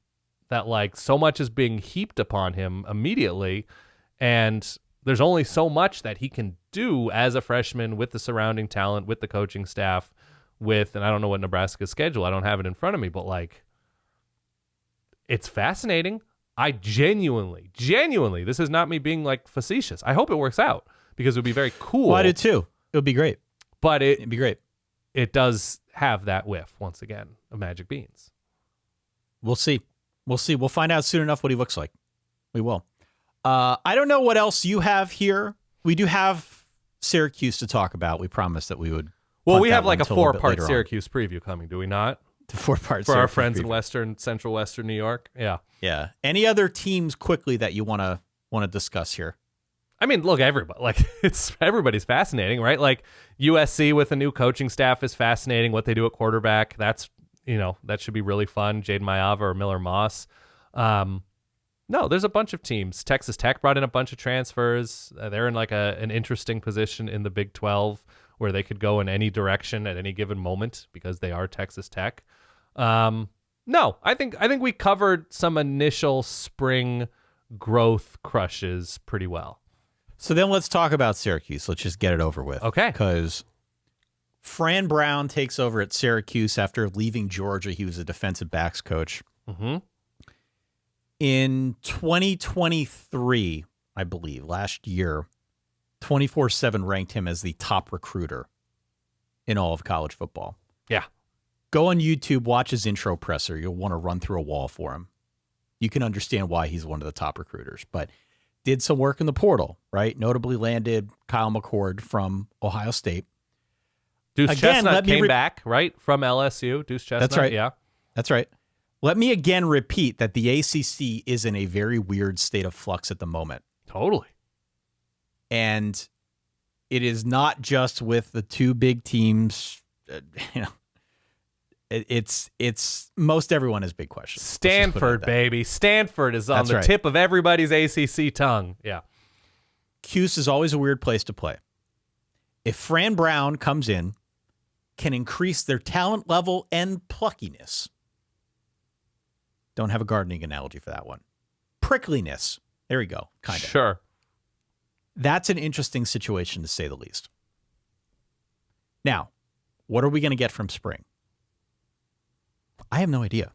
that like so much is being heaped upon him immediately, and there's only so much that he can do as a freshman with the surrounding talent, with the coaching staff, and I don't know what Nebraska's schedule, I don't have it in front of me, but like it's fascinating. I genuinely, this is not me being like facetious, I hope it works out because it would be very cool. Well, I do too. It would be great. But it'd be great. It does have that whiff, once again, of magic beans. We'll see. We'll find out soon enough what he looks like. We will. I don't know what else you have here. We do have Syracuse to talk about. We promised that we would. Well, we have like a 4-part Syracuse preview coming, do we not? The 4-part for our friends in Central Western New York. Yeah. Yeah. Any other teams quickly that you want to discuss here? I mean, look, everybody's fascinating, right? Like USC with a new coaching staff is fascinating. What they do at quarterback, that should be really fun. Jaden Mayava or Miller Moss. No, there's a bunch of teams. Texas Tech brought in a bunch of transfers. They're in like an interesting position in the Big 12 where they could go in any direction at any given moment because they are Texas Tech. No, I think we covered some initial spring growth crushes pretty well. So then let's talk about Syracuse. Let's just get it over with. Okay. Because Fran Brown takes over at Syracuse after leaving Georgia. He was a defensive backs coach. Mm-hmm. In 2023, I believe, last year, 24/7 ranked him as the top recruiter in all of college football. Yeah. Go on YouTube, watch his intro presser. You'll want to run through a wall for him. You can understand why he's one of the top recruiters. But did some work in the portal, right? Notably landed Kyle McCord from Ohio State. Deuce Chestnut came back, right, from LSU. Deuce Chestnut, that's right. Yeah. That's right. Let me again repeat that the ACC is in a very weird state of flux at the moment. Totally. And it is not just with the two big teams. It's most everyone has big questions. Stanford, baby. Stanford is on the tip of everybody's ACC tongue. Yeah. Cuse is always a weird place to play. If Fran Brown comes in, can increase their talent level and pluckiness. Don't have a gardening analogy for that one. Prickliness. There we go. Kind of. Sure. That's an interesting situation to say the least. Now, what are we going to get from spring? I have no idea.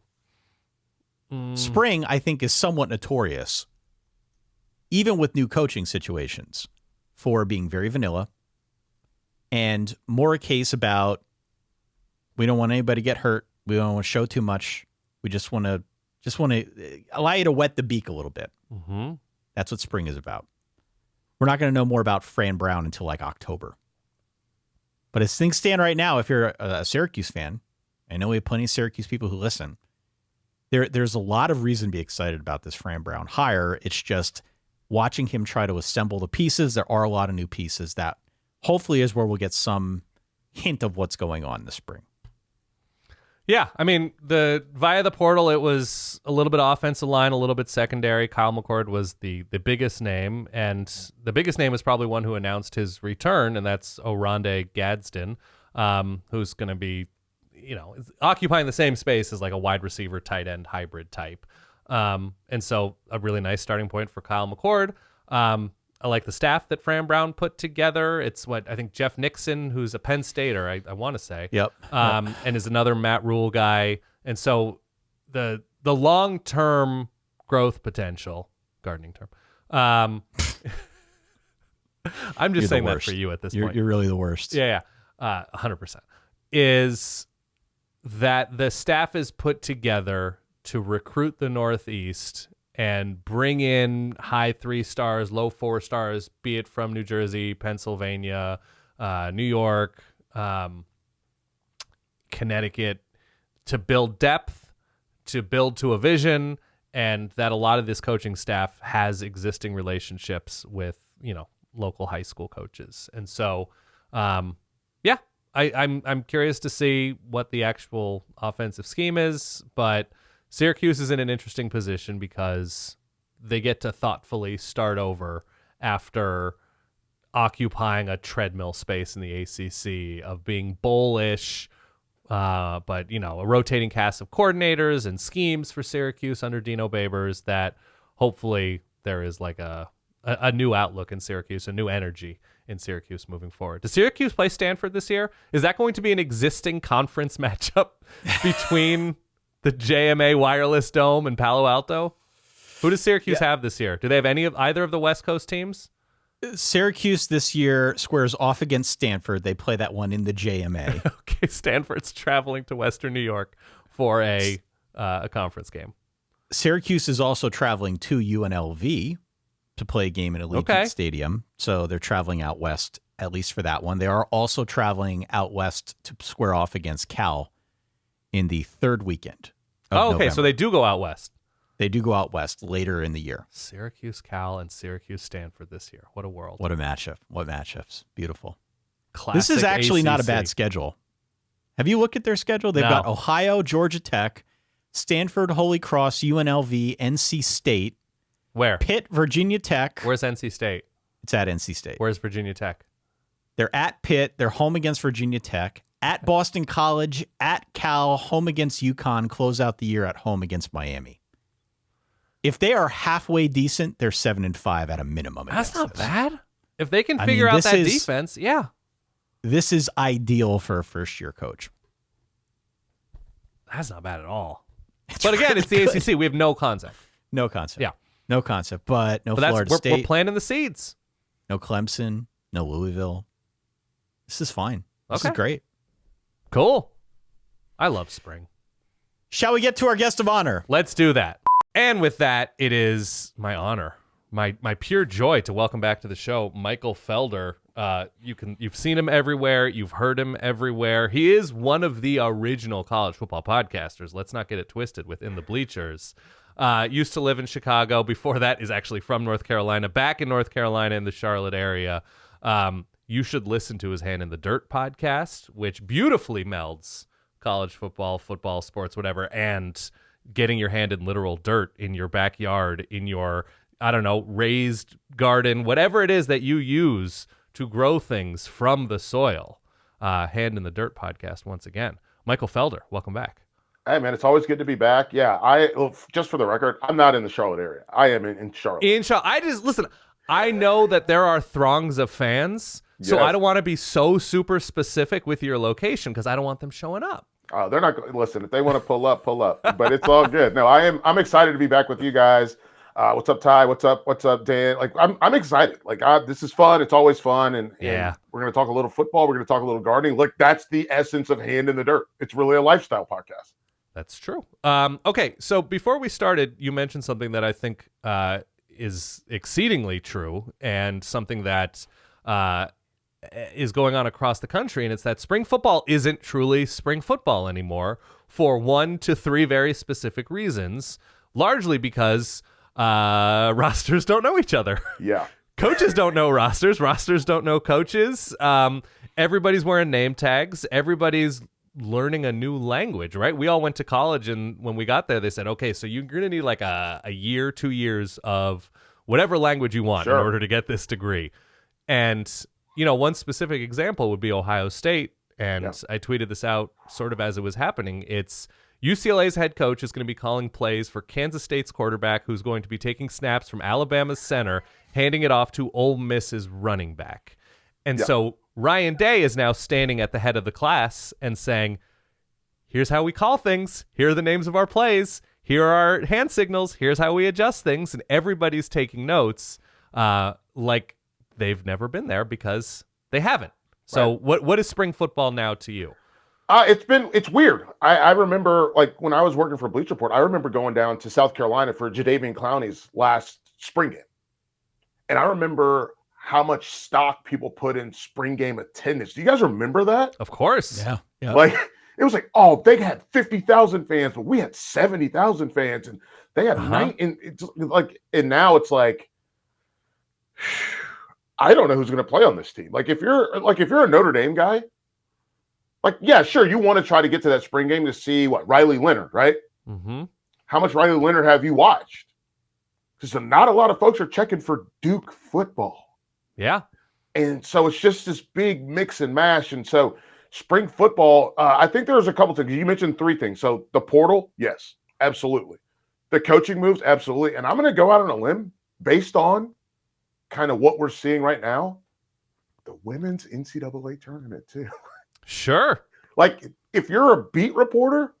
Spring, I think, is somewhat notorious, even with new coaching situations, for being very vanilla and more a case about we don't want anybody to get hurt. We don't want to show too much. We just want to allow you to wet the beak a little bit. Mm-hmm. That's what spring is about. We're not going to know more about Fran Brown until like October. But as things stand right now, if you're a Syracuse fan, I know we have plenty of Syracuse people who listen, there's a lot of reason to be excited about this Fran Brown hire. It's just watching him try to assemble the pieces. There are a lot of new pieces that hopefully is where we'll get some hint of what's going on this spring. Yeah, I mean, via the portal, it was a little bit offensive line, a little bit secondary. Kyle McCord was the biggest name, and the biggest name was probably one who announced his return, and that's Oronde Gadsden, who's going to be, occupying the same space as like a wide receiver, tight end hybrid type. And so a really nice starting point for Kyle McCord. I like the staff that Fran Brown put together. It's what I think Jeff Nixon, who's a Penn Stater, I want to say. Yep. And is another Matt Rule guy. And so the long-term growth potential, gardening term. I'm just saying that for you at this point. You're really the worst. Yeah. 100%. Is that the staff is put together to recruit the Northeast and bring in high 3 stars, low 4 stars, be it from New Jersey, Pennsylvania, New York, Connecticut, to build depth, to build to a vision, and that a lot of this coaching staff has existing relationships with, local high school coaches. And so, I'm curious to see what the actual offensive scheme is, but Syracuse is in an interesting position because they get to thoughtfully start over after occupying a treadmill space in the ACC of being bowl-ish, but, a rotating cast of coordinators and schemes for Syracuse under Dino Babers that hopefully there is like a new outlook in Syracuse, a new energy in Syracuse moving forward. Does Syracuse play Stanford this year? Is that going to be an existing conference matchup between the JMA Wireless Dome and Palo Alto? Who does Syracuse have this year? Do they have either of the West Coast teams? Syracuse this year squares off against Stanford. They play that one in the JMA. Okay, Stanford's traveling to Western New York for a conference game. Syracuse is also traveling to UNLV to play a game in Allegiant Stadium. So they're traveling out west, at least for that one. They are also traveling out west to square off against Cal in the third weekend of November. So they do go out west. They do go out west later in the year. Syracuse Cal and Syracuse Stanford this year. What a world. What a matchup. What matchups. Beautiful. Classic This is actually ACC. not a bad schedule. Have you looked at their schedule? They've got Ohio, Georgia Tech, Stanford, Holy Cross, UNLV, NC State. Where? Pitt, Virginia Tech. Where's NC State? It's at NC State. Where's Virginia Tech? They're at Pitt. They're home against Virginia Tech. At Boston College, at Cal, home against UConn, close out the year at home against Miami. If they are halfway decent, they're 7-5 at a minimum. That's not bad. If they can figure out that defense, yeah. This is ideal for a first-year coach. That's not bad at all. But again, it's the ACC. We have no concept. No concept. Yeah. No concept. But Florida State. We're planting the seeds. No Clemson. No Louisville. This is fine. This is great. Cool. I love spring. Shall we get to our guest of honor? Let's do that. And with that, it is my honor, my pure joy to welcome back to the show Michael Felder. You've seen him everywhere. You've heard him everywhere. He is one of the original college football podcasters. Let's not get it twisted within the bleachers. Used to live in Chicago. Before that is actually from North Carolina, back in North Carolina in the Charlotte area. You should listen to his Hand in the Dirt podcast, which beautifully melds college football, sports, whatever, and getting your hand in literal dirt in your backyard, in your, raised garden, whatever it is that you use to grow things from the soil. Hand in the Dirt podcast once again. Michael Felder, welcome back. Hey, man, it's always good to be back. Yeah, just for the record, I'm not in the Charlotte area. I am in Charlotte. I know that there are throngs of fans, so Yes. I don't want to be so super specific with your location because I don't want them showing up. They're not going to listen. If they want to pull up, but it's all good. No, I'm excited to be back with you guys. What's up, Ty? What's up, Dan? Like, I'm excited. Like, this is fun. It's always fun. And we're going to talk a little football. We're going to talk a little gardening. Look, that's the essence of Hand in the Dirt. It's really a lifestyle podcast. That's true. Okay, so before we started, you mentioned something that I think is exceedingly true and something that is going on across the country, and it's that spring football isn't truly spring football anymore for 1 to 3 very specific reasons, largely because rosters don't know each other. Yeah. Coaches don't know rosters. Rosters don't know coaches. Everybody's wearing name tags. Everybody's learning a new language, right? We all went to college, and when we got there, they said, okay, so you're going to need like a year, 2 years of whatever language you want in order to get this degree. And, one specific example would be Ohio State And I tweeted this out sort of as it was happening. It's UCLA's head coach is going to be calling plays for Kansas State's quarterback, who's going to be taking snaps from Alabama's center, handing it off to Ole Miss's running back. And so Ryan Day is now standing at the head of the class and saying, here's how we call things. Here are the names of our plays. Here are our hand signals. Here's how we adjust things. And everybody's taking notes like they've never been there because they haven't. So what is spring football now to you? It's weird. I remember, like, when I was working for Bleacher Report, I remember going down to South Carolina for Jadeveon Clowney's last spring game. And I remember how much stock people put in spring game attendance. Do you guys remember that? Of course. Yeah. Like, it was like, oh, they had 50,000 fans, but we had 70,000 fans, and they had and now it's like, I don't know who's going to play on this team. Like, if you're a Notre Dame guy, like, yeah, sure, you want to try to get to that spring game to see what Riley Leonard, right? Mm-hmm. How much Riley Leonard have you watched? Because not a lot of folks are checking for Duke football. Yeah. And so it's just this big mix and mash. And so spring football, I think there's a couple things. You mentioned three things. So the portal, yes, absolutely. The coaching moves, absolutely. And I'm going to go out on a limb based on kind of what we're seeing right now. The women's NCAA tournament, too. Sure. Like, if you're a beat reporter,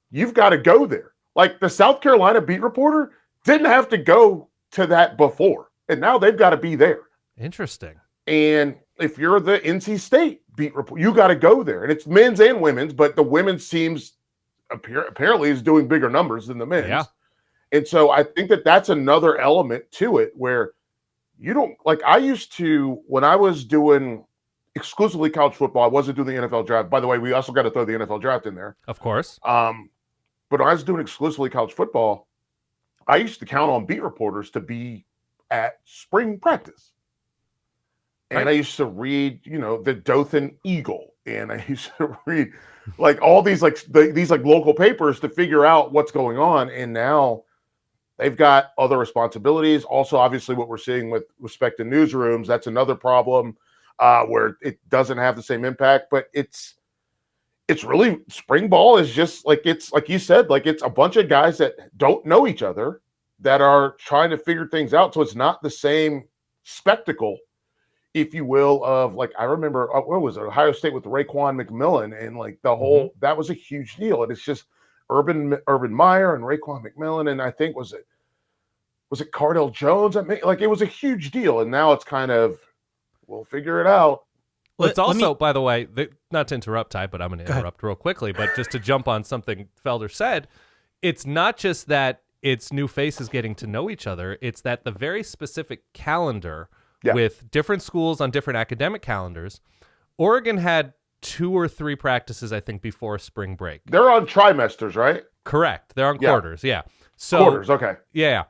you've got to go there. Like, the South Carolina beat reporter didn't have to go to that before, and now they've got to be there. Interesting. And if you're the NC State beat reporter, you got to go there. And it's men's and women's, but the women's teams apparently is doing bigger numbers than the men's. Yeah. And so I think that's another element to it where you don't, like, I used to, when I was doing exclusively college football, I wasn't doing the NFL draft. By the way, we also got to throw the NFL draft in there. Of course. But when I was doing exclusively college football, I used to count on beat reporters to be at spring practice. And I used to read, the Dothan Eagle. And I used to read like all these these local papers to figure out what's going on. And now they've got other responsibilities. Also, obviously, what we're seeing with respect to newsrooms, that's another problem. Where it doesn't have the same impact, but it's really, spring ball is just like, it's like you said, like, it's a bunch of guys that don't know each other that are trying to figure things out. So it's not the same spectacle, if you will, of, like, I remember, what was it, Ohio State with Raekwon McMillan, and like the whole, that was a huge deal. And it's just Urban Meyer and Raekwon McMillan, and I think was it Cardell Jones? Like, it was a huge deal, and now it's kind of, we'll figure it out. Well, it's also, by the way, not to interrupt, Ty, but I'm going to interrupt real quickly. But just to jump on something Felder said, it's not just that it's new faces getting to know each other. It's that the very specific calendar with different schools on different academic calendars. Oregon had 2 or 3 practices, I think, before spring break. They're on trimesters, right? Correct. They're on quarters, yeah. So, quarters, okay. Yeah.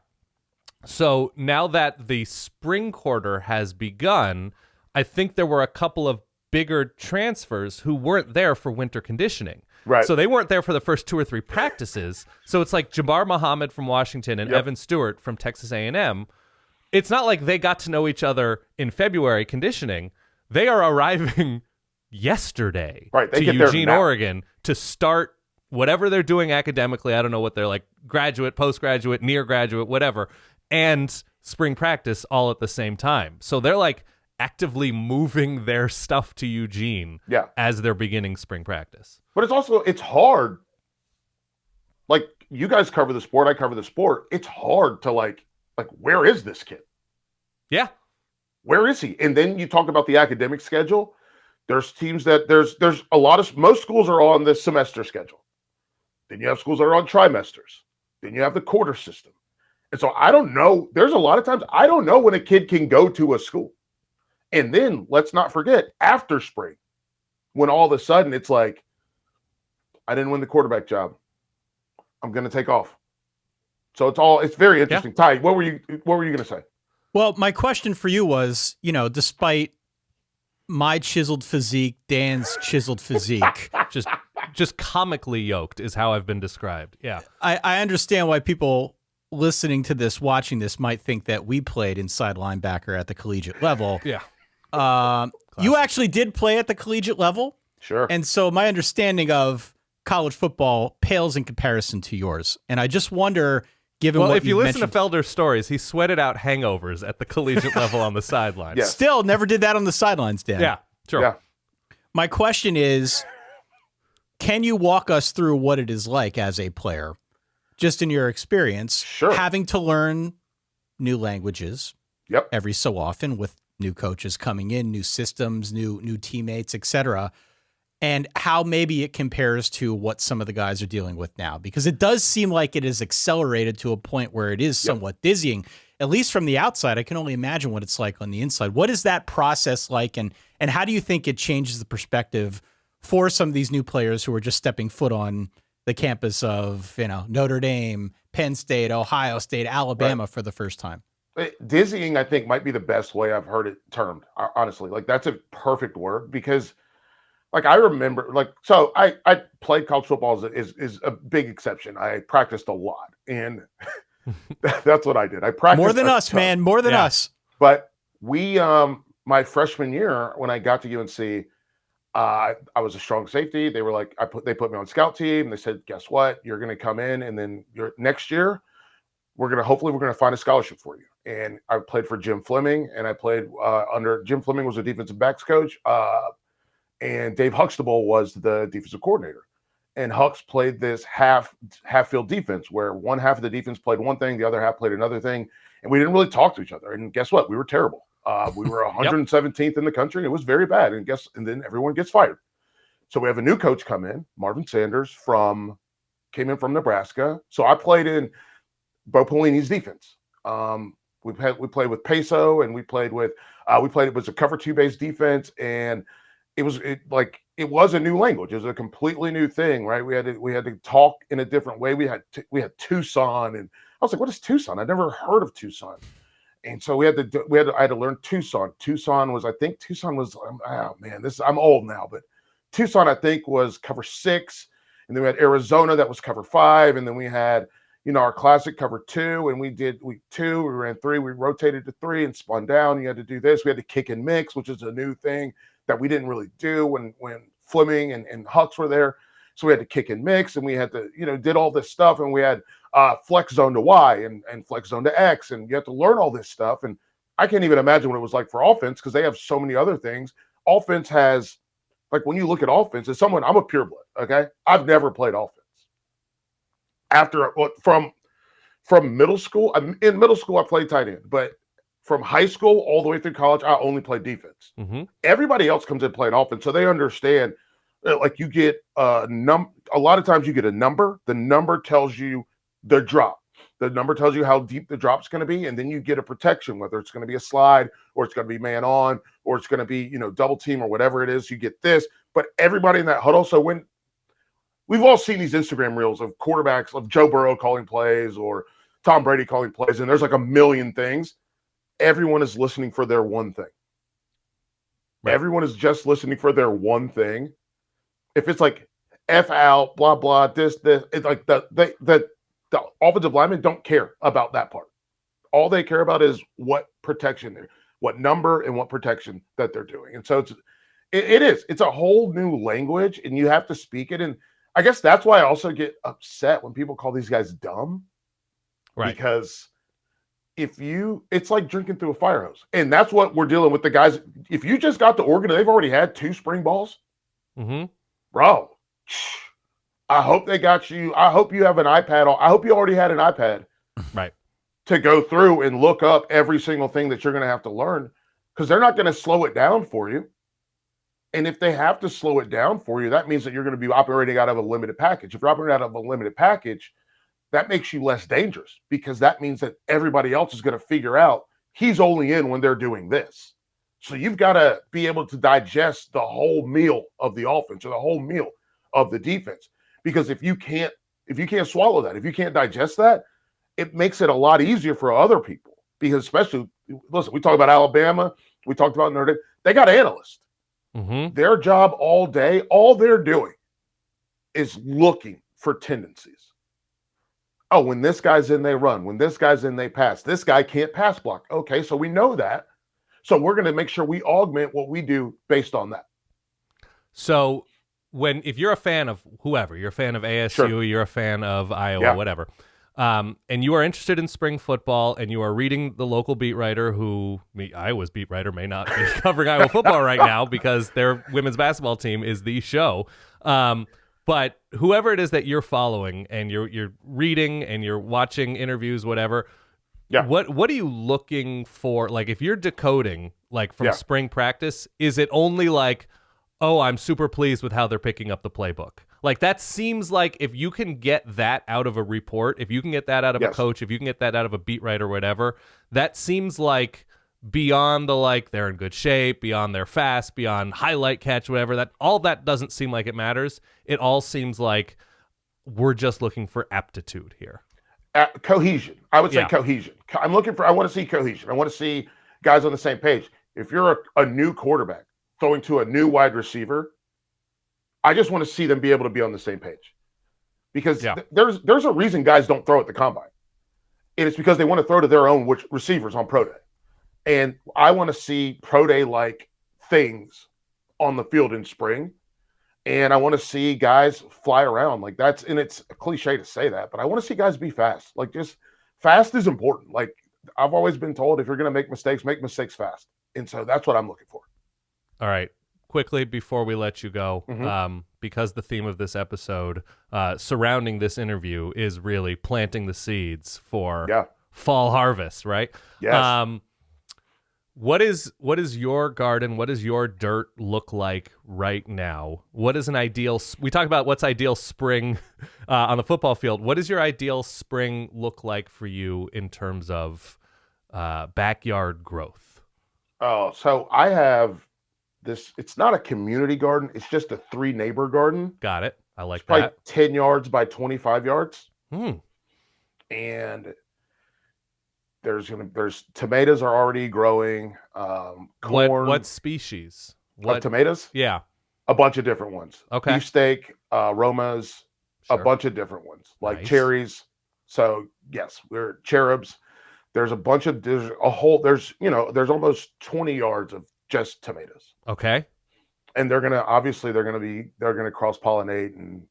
So now that the spring quarter has begun, I think there were a couple of bigger transfers who weren't there for winter conditioning. Right. So they weren't there for the first 2 or 3 practices. So it's like Jabbar Muhammad from Washington and Evan Stewart from Texas A&M. It's not like they got to know each other in February conditioning. They are arriving yesterday to Eugene, Oregon to start whatever they're doing academically. I don't know what they're like, graduate, postgraduate, near graduate, whatever, and spring practice all at the same time. So they're like actively moving their stuff to Eugene as they're beginning spring practice. But it's hard. Like, you guys cover the sport, I cover the sport. It's hard to like, where is this kid? Yeah. Where is he? And then you talk about the academic schedule. There's teams that there's a lot of, most schools are on the semester schedule. Then you have schools that are on trimesters. Then you have the quarter system. And so I don't know. There's a lot of times I don't know when a kid can go to a school. And then let's not forget, after spring, when all of a sudden it's like, I didn't win the quarterback job, I'm going to take off. So it's very interesting. Ty, what were you going to say? Well, my question for you was, despite my chiseled physique, Dan's chiseled physique, just comically yoked is how I've been described. Yeah. I understand why people listening to this, watching this, might think that we played inside linebacker at the collegiate level. Yeah. You actually did play at the collegiate level. Sure. And so my understanding of college football pales in comparison to yours. And I just wonder, given what if you listen mentioned, to Felder's stories, he sweated out hangovers at the collegiate level on the sidelines. Yes. still never did that on the sidelines, Dan. Yeah, sure. Yeah. My question is, can you walk us through what it is like as a player, just in your experience, Sure. having to learn new languages Yep. every so often with new coaches coming in, new systems, new teammates, etc., and how maybe it compares to what some of the guys are dealing with now? Because it does seem like it is accelerated to a point where it is somewhat dizzying. At least from the outside, I can only imagine what it's like on the inside. What is that process like, and how do you think it changes the perspective for some of these new players who are just stepping foot on the campus of, Notre Dame, Penn State, Ohio State, Alabama for the first time? Dizzying, I think, might be the best way I've heard it termed, honestly. Like, that's a perfect word, because like I remember, so I played college football is a big exception. I practiced a lot, and that's what I did. I practiced More than us, ton. man. More than us. But we, my freshman year, when I got to UNC, I was a strong safety. They were like, they put me on scout team. They said, guess what? You're going to come in, and then next year, hopefully we're going to find a scholarship for you. And I played for Jim Fleming, and I played under Jim Fleming was a defensive backs coach. And Dave Huxtable was the defensive coordinator. And Hux played this half field defense where one half of the defense played one thing, the other half played another thing. And we didn't really talk to each other. And guess what? We were terrible. We were 117th in the country. And it was very bad. And then everyone gets fired. So we have a new coach come in, Marvin Sanders came in from Nebraska. So I played in Bo Pelini's defense. We played with Peso, and it was a cover 2 base defense, and it was a new language. It was a completely new thing, right? We had to talk in a different way. We had Tucson, and I was like, what is Tucson? I'd never heard of Tucson. And so I had to learn Tucson. Tucson was, oh man, I'm old now, but Tucson, I think, was cover 6. And then we had Arizona that was cover 5. And then we had, our classic cover 2, and we did week 2, we ran 3, we rotated to 3 and spun down. You had to do this. We had to kick and mix, which is a new thing that we didn't really do when Fleming and Hux were there. So we had to kick and mix, and we had to, did all this stuff. And we had flex zone to Y and flex zone to X. And you have to learn all this stuff. And I can't even imagine what it was like for offense, because they have so many other things. Offense has, when you look at offense, I'm a pureblood, okay? I've never played offense. From middle school, in middle school, I played tight end. But from high school all the way through college, I only played defense. Mm-hmm. Everybody else comes in playing offense, so they understand. You get a lot of times you get a number. The number tells you the drop. The number tells you how deep the drop's going to be, and then you get a protection, whether it's going to be a slide or it's going to be man on or it's going to be double team or whatever it is. You get this, but everybody in that huddle. So when we've all seen these Instagram reels of quarterbacks, of Joe Burrow calling plays or Tom Brady calling plays, and there's like a million things. Everyone is listening for their one thing. Right. Everyone is just listening for their one thing. If it's like F out, blah, blah, this, it's like the offensive linemen don't care about that part. All they care about is what protection they're, what number and what protection that they're doing. And so it's a whole new language, and you have to speak it. And I guess that's why I also get upset when people call these guys dumb. Right. Because it's like drinking through a fire hose. And that's what we're dealing with the guys. If you just got to Oregon, they've already had 2 spring balls. Mm-hmm. Bro, I hope they got you. I hope you have an iPad. I hope you already had an iPad. Right. To go through and look up every single thing that you're going to have to learn, because they're not going to slow it down for you. And if they have to slow it down for you, that means that you're going to be operating out of a limited package. If you're operating out of a limited package, that makes you less dangerous, because that means that everybody else is going to figure out he's only in when they're doing this. So you've got to be able to digest the whole meal of the offense or the whole meal of the defense. Because if you can't swallow that, if you can't digest that, it makes it a lot easier for other people. Because especially, listen, we talk about Alabama, we talked about Notre Dame, they got analysts. Mm-hmm. Their job all day, all they're doing is looking for tendencies. Oh, when this guy's in, they run. When this guy's in, they pass. This guy can't pass block. Okay, so we know that. So we're going to make sure we augment what we do based on that. So if you're a fan of whoever, you're a fan of ASU, Sure. you're a fan of Iowa, Yeah. whatever, and you are interested in spring football, and you are reading the local beat writer Iowa's beat writer may not be covering Iowa football right now because their women's basketball team is the show. But whoever it is that you're following and you're reading and you're watching interviews, whatever, Yeah. what are you looking for? Like, if you're decoding, like, from Yeah. spring practice, is it only like, oh, I'm super pleased with how they're picking up the playbook? Like, that seems like if you can get that out of a report, if you can get that out of a Yes. coach, if you can get that out of a beat writer or whatever, that seems like beyond the, like, they're in good shape, beyond they're fast, beyond highlight catch, whatever, that all that doesn't seem like it matters. It all seems like we're just looking for aptitude here. Cohesion. I would say Yeah. cohesion. I want to see cohesion. I want to see guys on the same page. If you're a new quarterback throwing to a new wide receiver, I just want to see them be able to be on the same page. Because Yeah. there's a reason guys don't throw at the combine. And it's because they want to throw to their own receivers on pro day. And I want to see pro day like things on the field in spring. And I want to see guys fly around like that's, and it's a cliche to say that, but I want to see guys be fast. Like, just fast is important. Like, I've always been told, if you're going to make mistakes fast. And so that's what I'm looking for. All right. Quickly, before we let you go, Mhm. because the theme of this episode surrounding this interview is really planting the seeds for Yeah. fall harvest, right? Yes. What is your garden? What does your dirt look like right now? What is an ideal? We talked about what's ideal spring on the football field. What does your ideal spring look like for you in terms of backyard growth? Oh, so I have this. It's not a community garden. It's just a 3-neighbor garden. Got it. I like It's probably that. 10 yards by 25 yards. Hmm. And there's tomatoes are already growing. Corn. What species? Of tomatoes? Yeah. A bunch of different ones. Okay. Beefsteak, Romas, a Sure. bunch of different ones, like Nice. cherries. So yes, we're cherubs. There's almost 20 yards of just tomatoes. Okay. And they're gonna cross pollinate, and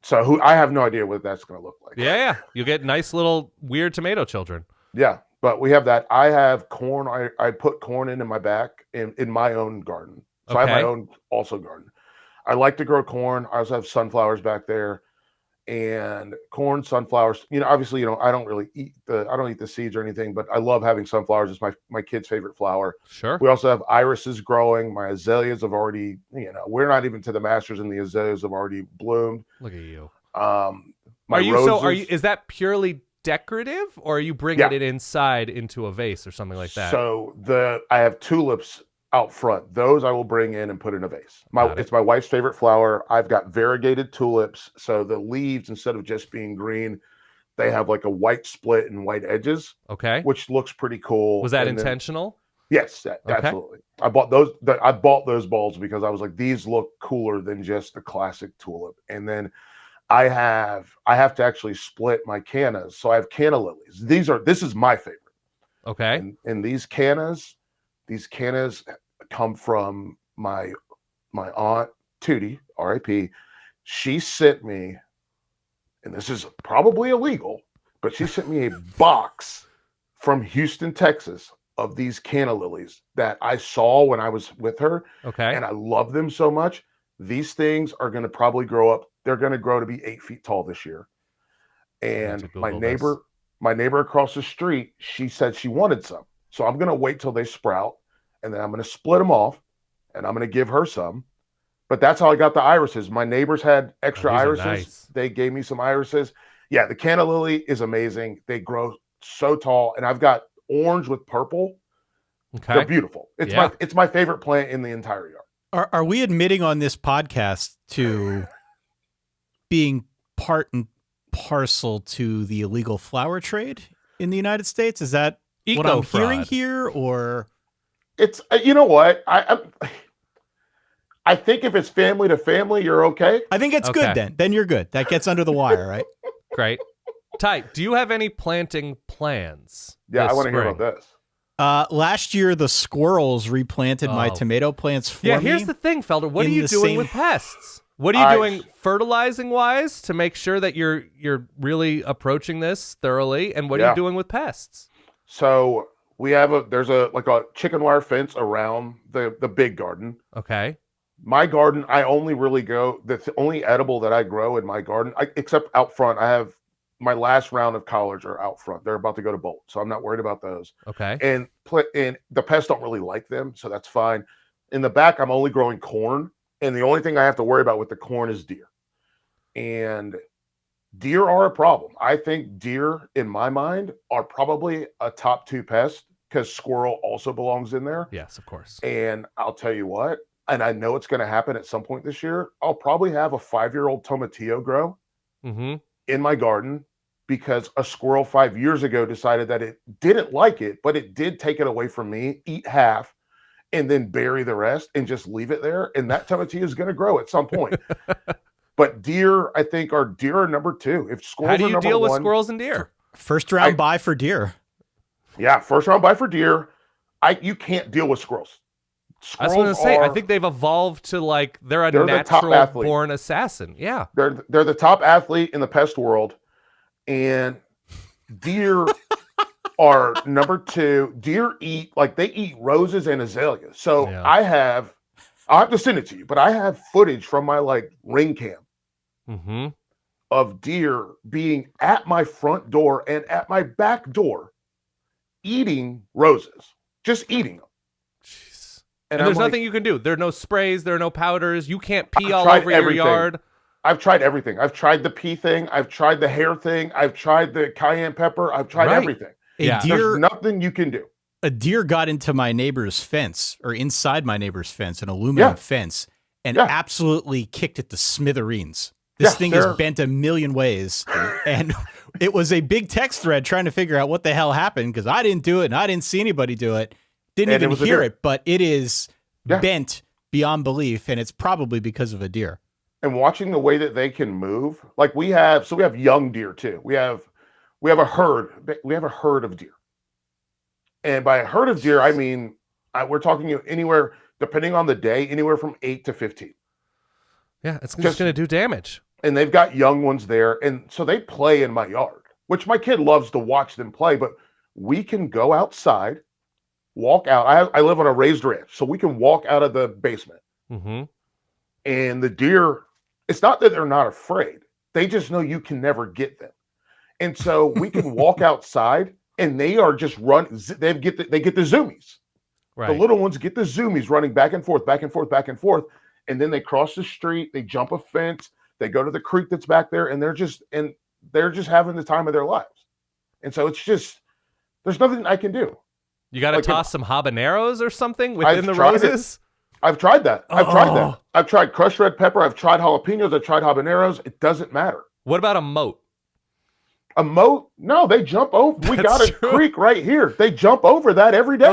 so I have no idea what that's gonna look like. Yeah. You get nice little weird tomato children. Yeah, but we have that. I have corn. I put corn in my back in my own garden. So I have my Okay. own also garden. I like to grow corn. I also have sunflowers back there, and corn, sunflowers. Obviously, I don't eat the seeds or anything, but I love having sunflowers. It's my kid's favorite flower. Sure. We also have irises growing. My azaleas have already, we're not even to the masters, and the azaleas have already bloomed. Look at you. My roses. Is that purely decorative, or are you bringing it inside into a vase or something like that? So I have tulips out front. Those I will bring in and put in a vase. It's my wife's favorite flower. I've got variegated tulips. So the leaves, instead of just being green, they have like a white split and white edges. Okay. Which looks pretty cool. Was that intentional? Yes, absolutely. I bought those bulbs because I was like, these look cooler than just the classic tulip. And then I have to actually split my cannas. So I have canna lilies. This is my favorite. Okay. And these cannas come from my aunt Tootie, R.I.P. She sent me, and this is probably illegal, but she sent me a box from Houston, Texas, of these canna lilies that I saw when I was with her. Okay. And I love them so much. These things are going to probably grow up. They're going to grow to be 8 feet tall this year. And my neighbor across the street, she said she wanted some. So I'm going to wait till they sprout, and then I'm going to split them off, and I'm going to give her some. But that's how I got the irises. My neighbors had extra irises. Nice. They gave me some irises. Yeah, the canna lily is amazing. They grow so tall, and I've got orange with purple. Okay. They're beautiful. It's my favorite plant in the entire yard. Are we admitting on this podcast to being part and parcel to the illegal flower trade in the United States? Is that what I'm hearing here, or it's you know what I think if it's family to family, you're okay. I think it's good then. Then you're good. That gets under the wire, right? Great. Ty, do you have any planting plans? Yeah, I want to hear about this. Last year, the squirrels replanted my tomato plants for me. Yeah, here's the thing, Felder. What are you doing with pests? What are you doing fertilizing-wise to make sure that you're really approaching this thoroughly? And what are you doing with pests? So we have there's a chicken wire fence around the big garden. Okay. My garden, I only really the only edible that I grow in my garden, except out front, I have my last round of collards are out front. They're about to go to bolt, so I'm not worried about those. Okay. And the pests don't really like them, so that's fine. In the back, I'm only growing corn, and the only thing I have to worry about with the corn is deer. And deer are a problem. I think deer, in my mind, are probably a top 2 pest because squirrel also belongs in there. Yes, of course. And I'll tell you what, and I know it's going to happen at some point this year, I'll probably have a 5-year-old tomatillo grow in my garden because a squirrel 5 years ago decided that it didn't like it, but it did take it away from me, eat half, and then bury the rest and just leave it there. And that tomatillo is going to grow at some point. But deer, I think, are number 2. If squirrels, how do you deal with squirrels and deer? First round buy for deer. Yeah, first round buy for deer. You can't deal with squirrels. I was going to say, I think they've evolved to they're natural born assassin. Yeah, they're the top athlete in the pest world, and deer are number 2. Deer eat they eat roses and azaleas. So I'll have to send it to you, but I have footage from my ring cam of deer being at my front door and at my back door eating roses, just eating them. Jeez. And there's nothing you can do. There are no sprays. There are no powders. You can't pee all over your yard. I've tried everything. I've tried the pee thing. I've tried the hair thing. I've tried the cayenne pepper. I've tried everything. There's nothing you can do. A deer got into my neighbor's fence or inside my neighbor's fence, an aluminum fence, and absolutely kicked it to smithereens. This thing is bent a million ways. And it was a big text thread trying to figure out what the hell happened because I didn't do it and I didn't see anybody do it. Didn't even hear it, but it is bent beyond belief, and it's probably because of a deer. And watching the way that they can move, we have young deer too. We have a herd. We have a herd of deer. And by a herd of deer, I mean, we're talking anywhere, depending on the day, anywhere from 8 to 15. Yeah, it's just going to do damage. And they've got young ones there. And so they play in my yard, which my kid loves to watch them play. But we can go outside, walk out. I live on a raised ranch, so we can walk out of the basement. And the deer, it's not that they're not afraid. They just know you can never get them. And so we can walk outside. And they are just they get the zoomies. Right. The little ones get the zoomies running back and forth, back and forth, back and forth. And then they cross the street, they jump a fence, they go to the creek that's back there, and they're just having the time of their lives. And so it's just, there's nothing I can do. You got to toss some habaneros or something within the roses? I've tried that. I've tried crushed red pepper. I've tried jalapenos. I've tried habaneros. It doesn't matter. What about a moat? A moat? No, they jump over. We got a creek right here. They jump over that every day.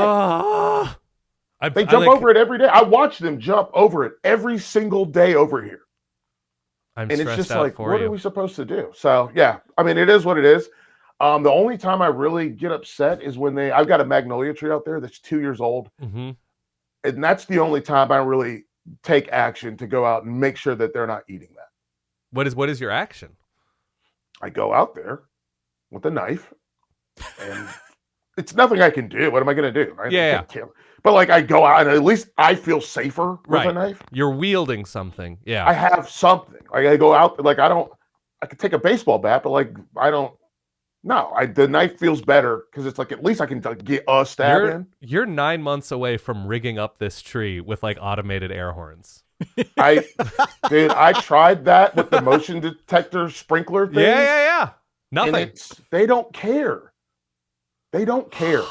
They jump over it every day. I watch them jump over it every single day over here. And it's just what are we supposed to do? So, yeah, I mean, it is what it is. The only time I really get upset is when I've got a magnolia tree out there that's 2 years old. And that's the only time I really take action to go out and make sure that they're not eating that. What is your action? I go out there with a knife, and it's nothing I can do. What am I going to do? Yeah. But I go out, and at least I feel safer with a knife. You're wielding something. Yeah. I have something. I go out, I could take a baseball bat, but I don't. No, the knife feels better because it's at least I can get a stab in. You're 9 months away from rigging up this tree with automated air horns. I tried that with the motion detector sprinkler thing. Yeah. Nothing. They don't care. They don't care.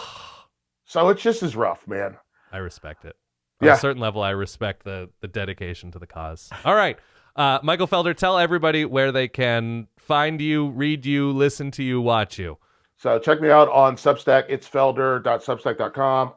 So it's just as rough, man. I respect it. On a certain level, I respect the dedication to the cause. All right. Michael Felder, tell everybody where they can find you, read you, listen to you, watch you. So check me out on Substack. It's felder.substack.com.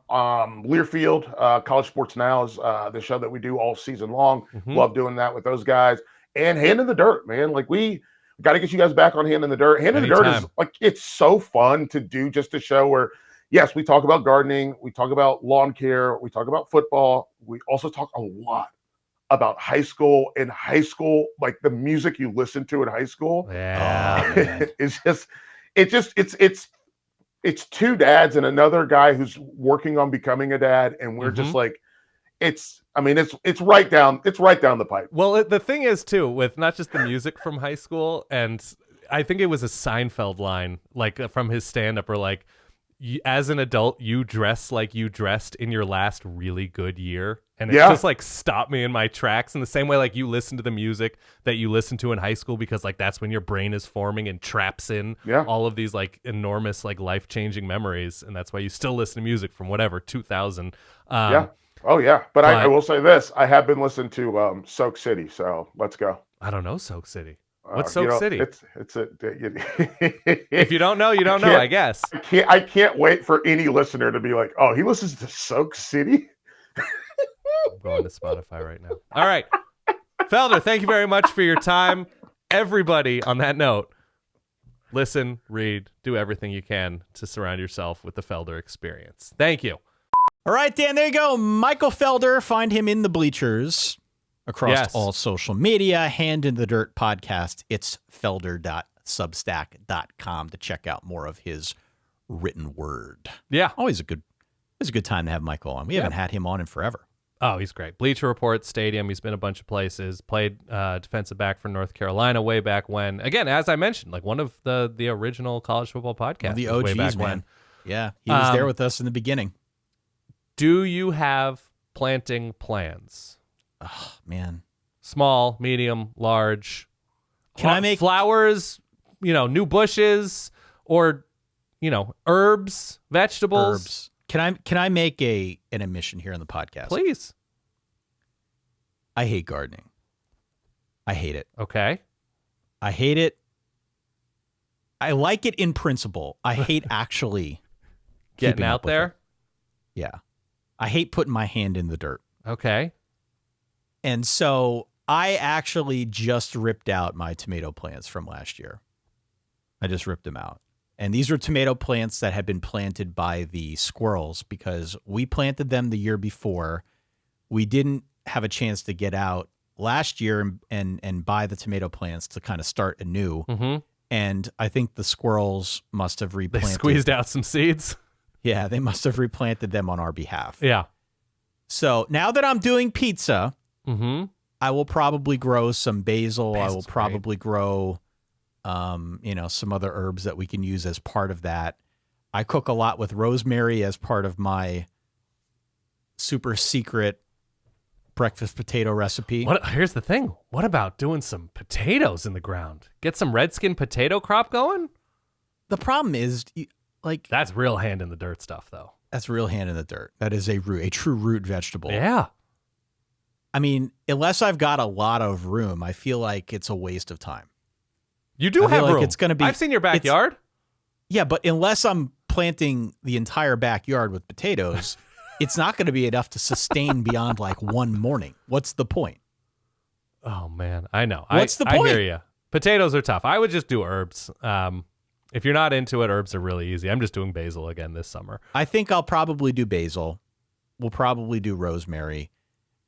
Learfield, College Sports Now is the show that we do all season long. Love doing that with those guys. And Hand in the Dirt, man. We got to get you guys back on Hand in the Dirt. Hand in the Dirt is it's so fun to do, just a show where yes, we talk about gardening, we talk about lawn care, we talk about football. We also talk a lot about high school, like the music you listen to in high school. Yeah. It's two dads and another guy who's working on becoming a dad, and we're just like, it's right down the pipe. Well, the thing is too, with not just the music from high school, and I think it was a Seinfeld line, like from his stand-up, or like, as an adult, you dress like you dressed in your last really good year. And it just like stopped me in my tracks, in the same way like you listen to the music that you listen to in high school, because like that's when your brain is forming and traps in all of these like enormous like life-changing memories, and that's why you still listen to music from whatever 2000. But I will say this: I have been listening to Soak City, so let's go. I don't know Soak City. What's Soak City? It's a. If you don't know, you don't know. I guess I can't wait for any listener to be like, "Oh, he listens to Soak City." I'm going to Spotify right now. All right, Felder, thank you very much for your time. Everybody, on that note, listen, read, do everything you can to surround yourself with the Felder experience. Thank you. All right, Dan, there you go. Michael Felder. Find him in the bleachers across all social media. Hand in the Dirt podcast. It's felder.substack.com to check out more of his written word. Yeah. Always a good time to have Michael on. We haven't had him on in forever. Oh, he's great. Bleacher Report, Stadium. He's been a bunch of places. Played defensive back for North Carolina way back when. Again, as I mentioned, like one of the original college football podcasts. The OGs, way back man. When. Yeah, he was there with us in the beginning. Do you have planting plans? Oh, man. Small, medium, large. Can I make flowers, new bushes, or, herbs, vegetables? Can I make an admission here on the podcast? Please. I hate gardening. I hate it. Okay. I hate it. I like it in principle. I hate actually getting out there. Yeah. I hate putting my hand in the dirt. Okay. And so I actually just ripped out my tomato plants from last year. I just ripped them out. And these were tomato plants that had been planted by the squirrels because we planted them the year before. We didn't have a chance to get out last year and buy the tomato plants to kind of start anew. Mm-hmm. And I think the squirrels must have replanted. They squeezed out some seeds. Yeah, they must have replanted them on our behalf. Yeah. So now that I'm doing pizza, I will probably grow some basil. I will probably grow some other herbs that we can use as part of that. I cook a lot with rosemary as part of my super secret breakfast potato recipe. Here's the thing. What about doing some potatoes in the ground? Get some redskin potato crop going? The problem is, that's real hand in the dirt stuff, though. That's real hand in the dirt. That is a true root vegetable. Yeah. I mean, unless I've got a lot of room, I feel like it's a waste of time. You do have room. It's gonna be. I've seen your backyard. Yeah, but unless I'm planting the entire backyard with potatoes, it's not going to be enough to sustain beyond like one morning. What's the point? Oh man, I know. What's the point? I hear you. Potatoes are tough. I would just do herbs. If you're not into it, herbs are really easy. I'm just doing basil again this summer. I think I'll probably do basil. We'll probably do rosemary,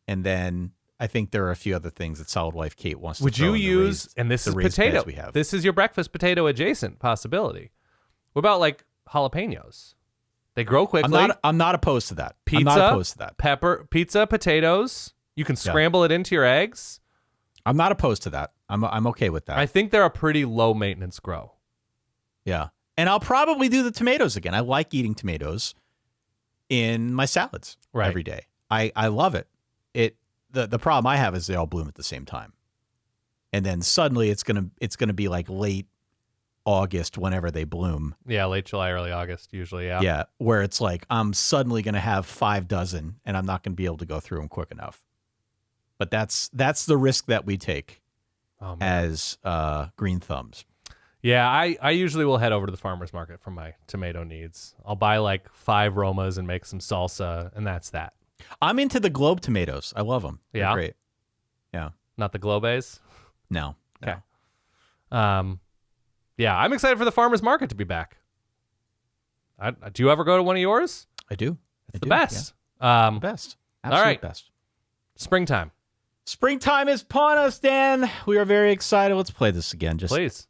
and then I think there are a few other things that Solid Wife Kate wants to. Would you use? And this is potato. We have. This is your breakfast potato adjacent possibility. What about like jalapenos? They grow quickly. I'm not opposed to that. Pizza, I'm not opposed to that. Pepper, pizza, potatoes. You can scramble it into your eggs. I'm not opposed to that. I'm okay with that. I think they're a pretty low maintenance grow. Yeah, and I'll probably do the tomatoes again. I like eating tomatoes in my salads every day. I love it. The problem I have is they all bloom at the same time, and then suddenly it's gonna be like late August whenever they bloom. Yeah, late July, early August usually. Yeah. Yeah, where it's like I'm suddenly gonna have 5 dozen, and I'm not gonna be able to go through them quick enough. But that's the risk that we take as green thumbs. Yeah, I usually will head over to the farmer's market for my tomato needs. I'll buy like 5 Romas and make some salsa, and that's that. I'm into the Globe tomatoes. I love them. They're great. Yeah. Not the Globes? No. Okay. No. Yeah, I'm excited for the farmer's market to be back. Do you ever go to one of yours? I do. It's the best. Yeah. Best. Absolute all right. best. Springtime. Springtime is upon us, Dan. We are very excited. Let's play this again. Just Please.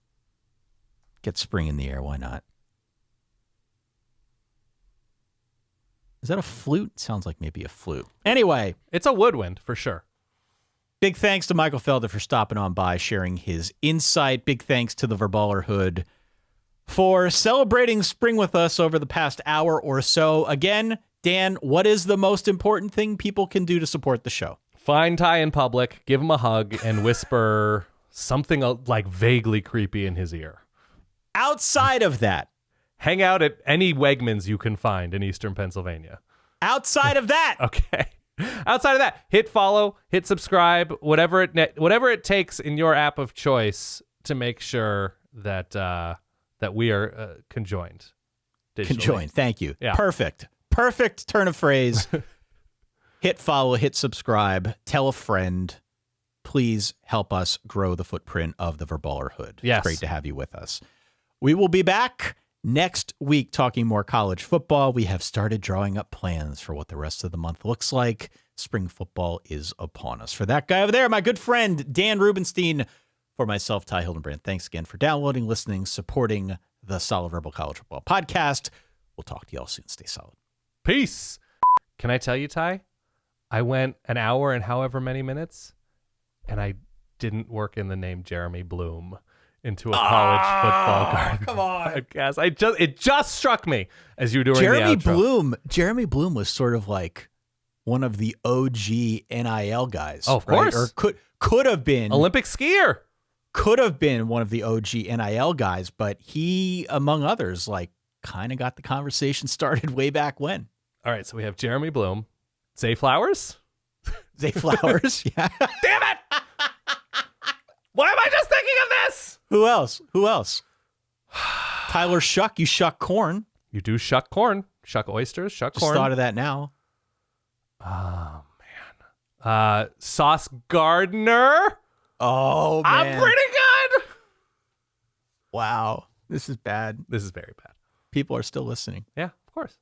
get spring in the air. Why not? Is that a flute? Sounds like maybe a flute. Anyway. It's a woodwind for sure. Big thanks to Michael Felder for stopping on by, sharing his insight. Big thanks to the Verballerhood for celebrating spring with us over the past hour or so. Again, Dan, what is the most important thing people can do to support the show? Find Ty in public, give him a hug, and whisper something like vaguely creepy in his ear. Outside of that. Hang out at any Wegmans you can find in Eastern Pennsylvania. Outside of that. Okay. Outside of that, hit follow, hit subscribe, whatever it takes in your app of choice to make sure that that we are conjoined. Digitally. Conjoined. Thank you. Yeah. Perfect turn of phrase. Hit follow, hit subscribe, tell a friend. Please help us grow the footprint of the Verballerhood. Yes. It's great to have you with us. We will be back next week talking more college football. We have started drawing up plans for what the rest of the month looks like. Spring football is upon us. For that guy over there, my good friend, Dan Rubenstein. For myself, Ty Hildenbrand, thanks again for downloading, listening, supporting the Solid Verbal College Football Podcast. We'll talk to y'all soon. Stay solid. Peace. Can I tell you, Ty? I went an hour and however many minutes, and I didn't work in the name Jeremy Bloom into a college football come on. podcast. It just struck me as you were doing Jeremy the outro. Jeremy Bloom was sort of like one of the OG NIL guys. Oh, of right? course. Or could have been Olympic skier. Could have been one of the OG NIL guys, but he, among others, like kind of got the conversation started way back when. All right, so we have Jeremy Bloom, Zay Flowers. Zay Flowers, yeah. Damn it! Why am I just thinking of this? Who else? Tyler Shuck, you shuck corn. You do shuck corn, shuck oysters, shuck Just corn. thought of that now. Oh man. Sauce Gardner. Oh man, I'm pretty good. Wow, this is bad. This is very bad. People are still listening. Yeah, of course.